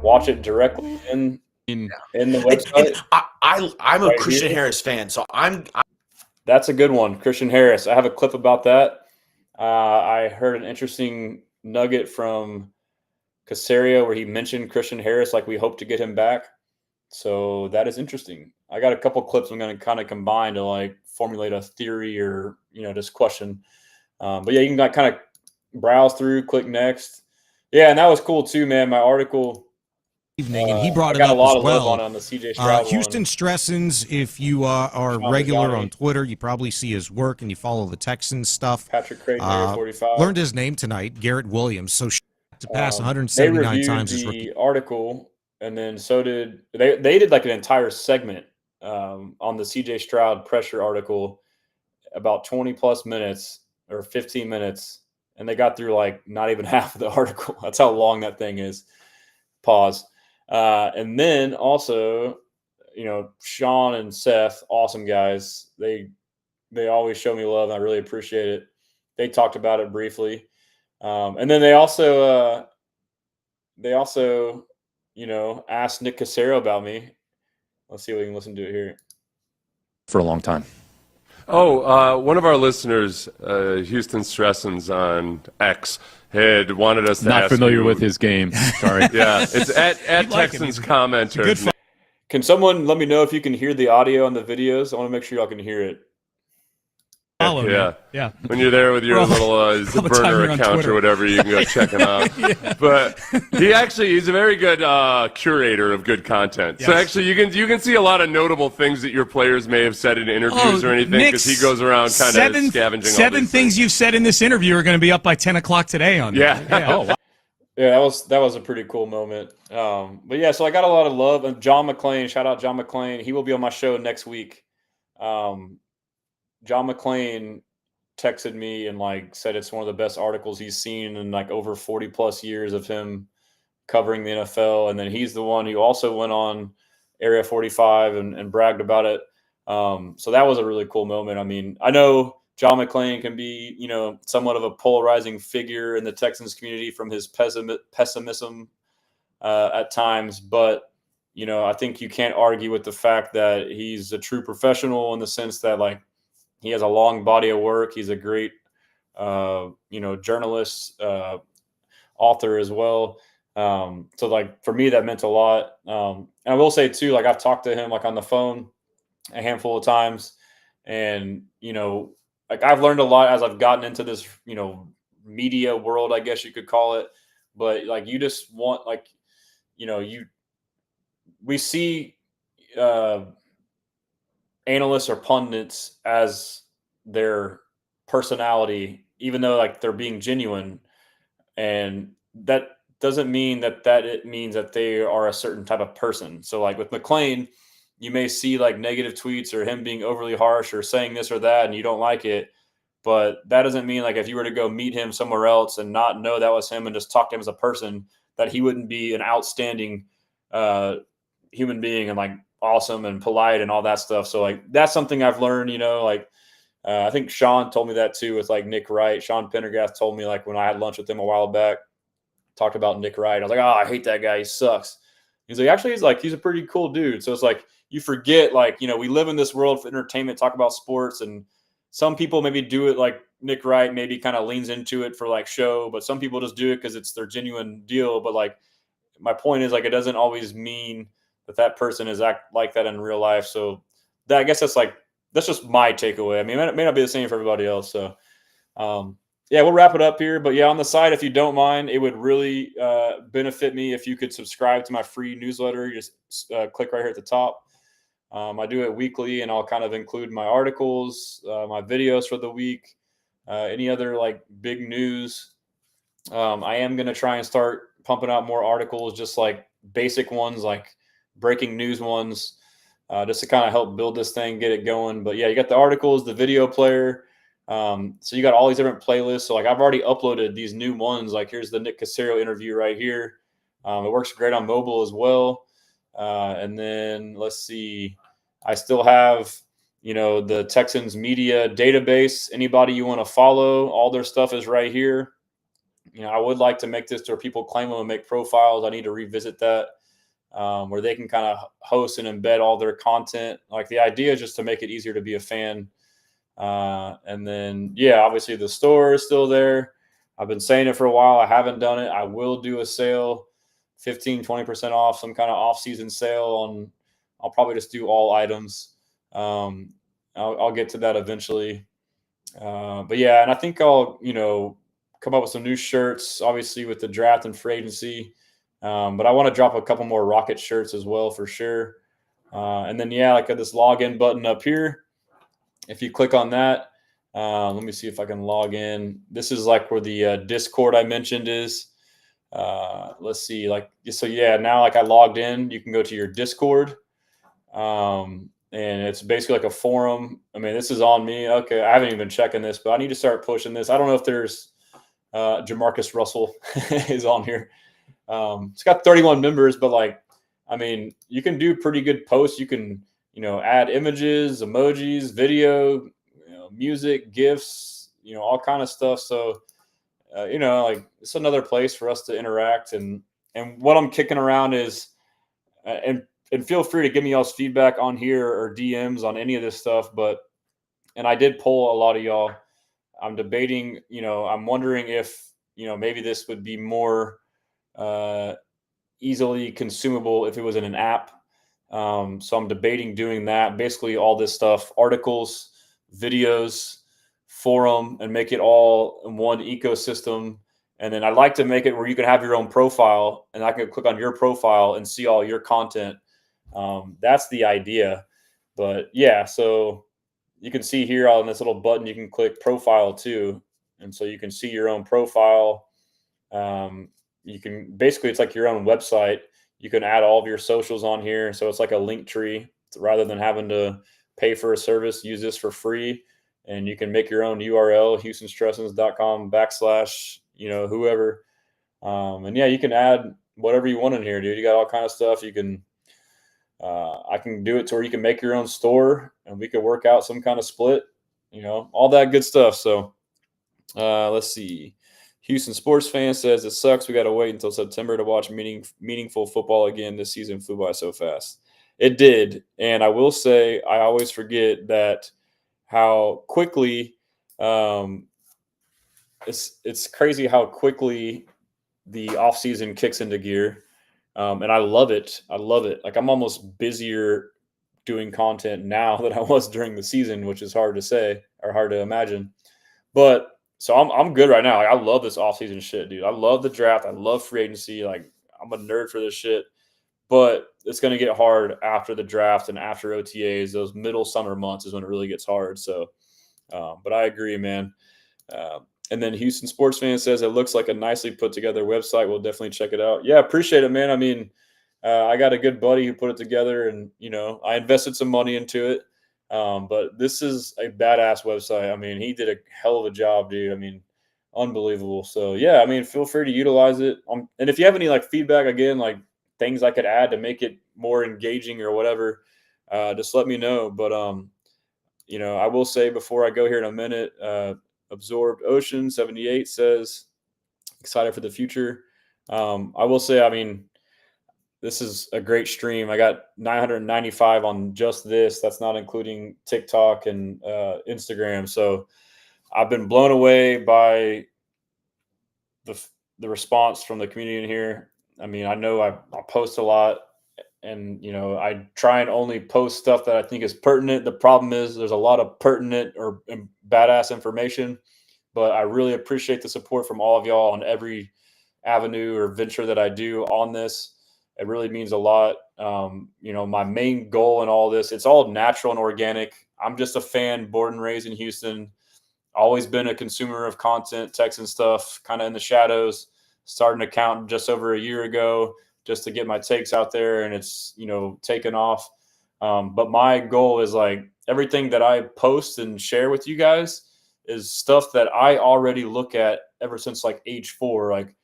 watch it directly in the website. I'm a Christian Harris fan, so That's a good one, Christian Harris. I have a clip about that. I heard an interesting nugget from Casario where he mentioned Christian Harris, like we hope to get him back. So that is interesting. I got a couple clips I'm going to kind of combine to like formulate a theory or, just question. But yeah, you can kind of browse through, click next. Yeah, and that was cool too, man. My article. Evening, and he brought it up as well. On the CJ Stroud Houston Stressins, if you are regular on Twitter, you probably see his work and you follow the Texans stuff. Patrick Creighton, 45. Learned his name tonight, Garrett Williams. So to pass 179 times his rookie article, and then so did they did like an entire segment on the CJ Stroud pressure article, about 20 plus minutes or 15 minutes, and they got through like not even half of the article. That's how long that thing is. Pause. And then also, Sean and Seth, awesome guys. They always show me love, and I really appreciate it. They talked about it briefly. And then they also asked Nick Casario about me. Let's see if we can listen to it here. For a long time. One of our listeners, Houston Stressins on X, had wanted us to Not ask familiar you, with his game. Sorry. Yeah, it's at Texans commenters. Can someone let me know if you can hear the audio on the videos? I want to make sure y'all can hear it. Follow me. Yeah. When you're there with your little burner account or whatever, you can go check him out. But he's a very good curator of good content. Yes. So actually, you can see a lot of notable things that your players may have said in interviews or anything, because he goes around kind of scavenging. Seven things you've said in this interview are going to be up by 10 o'clock today on. Yeah. Oh, wow. Yeah, that was a pretty cool moment. But yeah, so I got a lot of love. And John McClain, shout out John McClain. He will be on my show next week. John McClain texted me and said it's one of the best articles he's seen in over 40 plus years of him covering the NFL. And then he's the one who also went on Area 45 and bragged about it. So that was a really cool moment. I mean, I know John McClain can be, somewhat of a polarizing figure in the Texans community from his pessimism at times, but I think you can't argue with the fact that he's a true professional in the sense that he has a long body of work. He's a great, journalist, author as well. So for me, that meant a lot. And I will say too, I've talked to him on the phone a handful of times, and I've learned a lot as I've gotten into this, media world, I guess you could call it. But you just want we see analysts or pundits as their personality, even though they're being genuine, and that doesn't mean that it means that they are a certain type of person. So with McClain, you may see negative tweets or him being overly harsh or saying this or that, and you don't like it, but that doesn't mean if you were to go meet him somewhere else and not know that was him and just talk to him as a person, that he wouldn't be an outstanding human being and awesome and polite and all that stuff. So that's something I've learned, I think Sean told me that too with Nick Wright. Sean Pendergast told me when I had lunch with him a while back, talked about Nick Wright. I was oh, I hate that guy. He sucks. He's actually he's a pretty cool dude. So it's you forget we live in this world for entertainment, talk about sports, and some people maybe do it Nick Wright maybe kind of leans into it for show, but some people just do it because it's their genuine deal. But my point is it doesn't always mean that person is act like that in real life. So that, I guess that's just my takeaway. I mean, it may not be the same for everybody else. So, yeah, we'll wrap it up here. But yeah, on the side, if you don't mind, it would really benefit me if you could subscribe to my free newsletter. You just click right here at the top. I do it weekly, and I'll kind of include my articles, my videos for the week, any other big news. I am going to try and start pumping out more articles, just basic ones, breaking news ones, just to kind of help build this thing, get it going. But yeah, you got the articles, the video player. So you got all these different playlists. So I've already uploaded these new ones. Here's the Nick Caserio interview right here. It works great on mobile as well. And then let's see, I still have, the Texans media database. Anybody you want to follow, all their stuff is right here. I would like to make this to where people claim them and make profiles. I need to revisit that. Where they can kind of host and embed all their content. The idea is just to make it easier to be a fan. And then, yeah, obviously the store is still there. I've been saying it for a while. I haven't done it. I will do a sale, 15-20% off, some kind of off-season sale I'll probably just do all items. I'll get to that eventually. But yeah, and I think I'll, come up with some new shirts, obviously with the draft and free agency. But I want to drop a couple more Rocket shirts as well for sure. And then, yeah, this login button up here. If you click on that, let me see if I can log in. This is where the Discord I mentioned is. Let's see, so yeah, now I logged in, you can go to your Discord. And it's basically a forum. I mean, this is on me. Okay, I haven't even been checking this, but I need to start pushing this. I don't know if there's Jamarcus Russell is on here. It's got 31 members, but I mean, you can do pretty good posts. You can, add images, emojis, video, music, GIFs, all kind of stuff. So, it's another place for us to interact. And what I'm kicking around is, and feel free to give me y'all's feedback on here or DMs on any of this stuff. But and I did poll a lot of y'all. I'm debating, I'm wondering if, maybe this would be more easily consumable if it was in an app. So I'm debating doing that. Basically, all this stuff, articles, videos, forum, and make it all in one ecosystem. And then I'd like to make it where you can have your own profile, and I can click on your profile and see all your content. That's the idea. But yeah, so you can see here on this little button, you can click profile too. And so you can see your own profile. You can basically, it's like your own website. You can add all of your socials on here. So it's like a link tree rather than having to pay for a service, use this for free. And you can make your own URL, HoustonTexans.com/ whoever. And yeah, you can add whatever you want in here, dude. You got all kind of stuff. You can, I can do it to where you can make your own store and we could work out some kind of split, all that good stuff. So let's see. Houston sports fan says it sucks. We got to wait until September to watch meaningful football again. This season flew by so fast. It did. And I will say, I always forget that how quickly it's crazy how quickly the offseason kicks into gear. And I love it. I love it. Like I'm almost busier doing content now than I was during the season, which is hard to say or hard to imagine. But so I'm good right now. Like, I love this offseason shit, dude. I love the draft. I love free agency. Like I'm a nerd for this shit. But it's going to get hard after the draft and after OTAs. Those middle summer months is when it really gets hard. So, but I agree, man. And then Houston sports fan says it looks like a nicely put together website. We'll definitely check it out. Yeah, appreciate it, man. I mean, I got a good buddy who put it together, and I invested some money into it. But this is a badass website. I mean, he did a hell of a job, dude. I mean, unbelievable. So yeah, I mean, feel free to utilize it. And if you have any like feedback, again, like things I could add to make it more engaging or whatever, just let me know. But I will say before I go here in a minute, Absorbed Ocean 78 says excited for the future. I will say, I mean, this is a great stream. I got 995 on just this. That's not including TikTok and Instagram. So I've been blown away by the response from the community in here. I mean, I know I post a lot, and I try and only post stuff that I think is pertinent. The problem is there's a lot of pertinent or badass information, but I really appreciate the support from all of y'all on every avenue or venture that I do on this. It really means a lot. My main goal in all this, it's all natural and organic. I'm just a fan, born and raised in Houston. Always been a consumer of content, Texan stuff, kind of in the shadows. Started an account just over a year ago just to get my takes out there, and it's, taken off. But my goal is like everything that I post and share with you guys is stuff that I already look at ever since like age 4. Like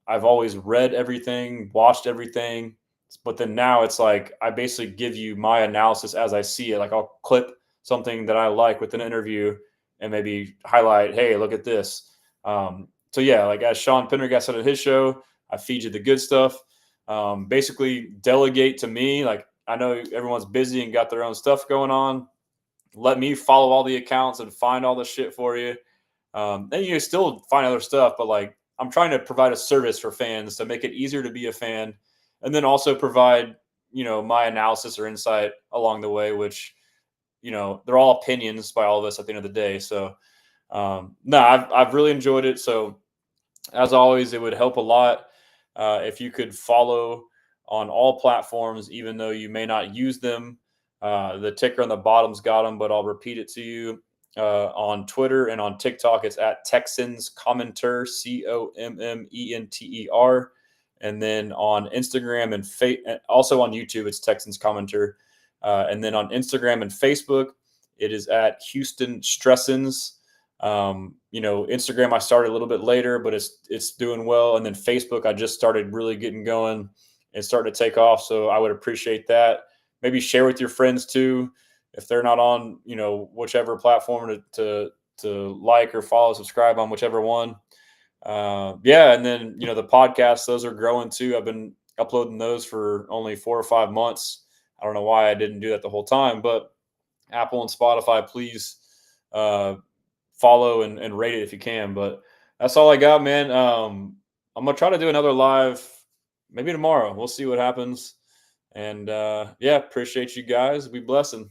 I've always read everything, watched everything, but then now it's like I basically give you my analysis as I see it. Like I'll clip something that I like with an interview and maybe highlight, hey, look at this. So yeah, like as Sean Pendergast said at his show, I feed you the good stuff. Basically delegate to me. Like I know everyone's busy and got their own stuff going on. Let me follow all the accounts and find all the shit for you. And you still find other stuff, but like I'm trying to provide a service for fans to make it easier to be a fan, and then also provide, my analysis or insight along the way, which, they're all opinions by all of us at the end of the day. So, no, I've really enjoyed it. So as always, it would help a lot if you could follow on all platforms, even though you may not use them. The ticker on the bottom's got them, but I'll repeat it to you. On Twitter and on TikTok, it's at Texans Commenter, COMMENTER. And then on Instagram and also on YouTube, it's Texans Commenter. And then on Instagram and Facebook, it is at Houston Stressins. Instagram I started a little bit later, but it's doing well. And then Facebook, I just started really getting going and starting to take off. So I would appreciate that. Maybe share with your friends too, if they're not on, whichever platform to like or follow, subscribe on whichever one. Yeah. And then, the podcasts, those are growing too. I've been uploading those for only 4 or 5 months. I don't know why I didn't do that the whole time, but Apple and Spotify, please follow and rate it if you can. But that's all I got, man. I'm gonna try to do another live maybe tomorrow. We'll see what happens. And yeah, appreciate you guys. Be blessing.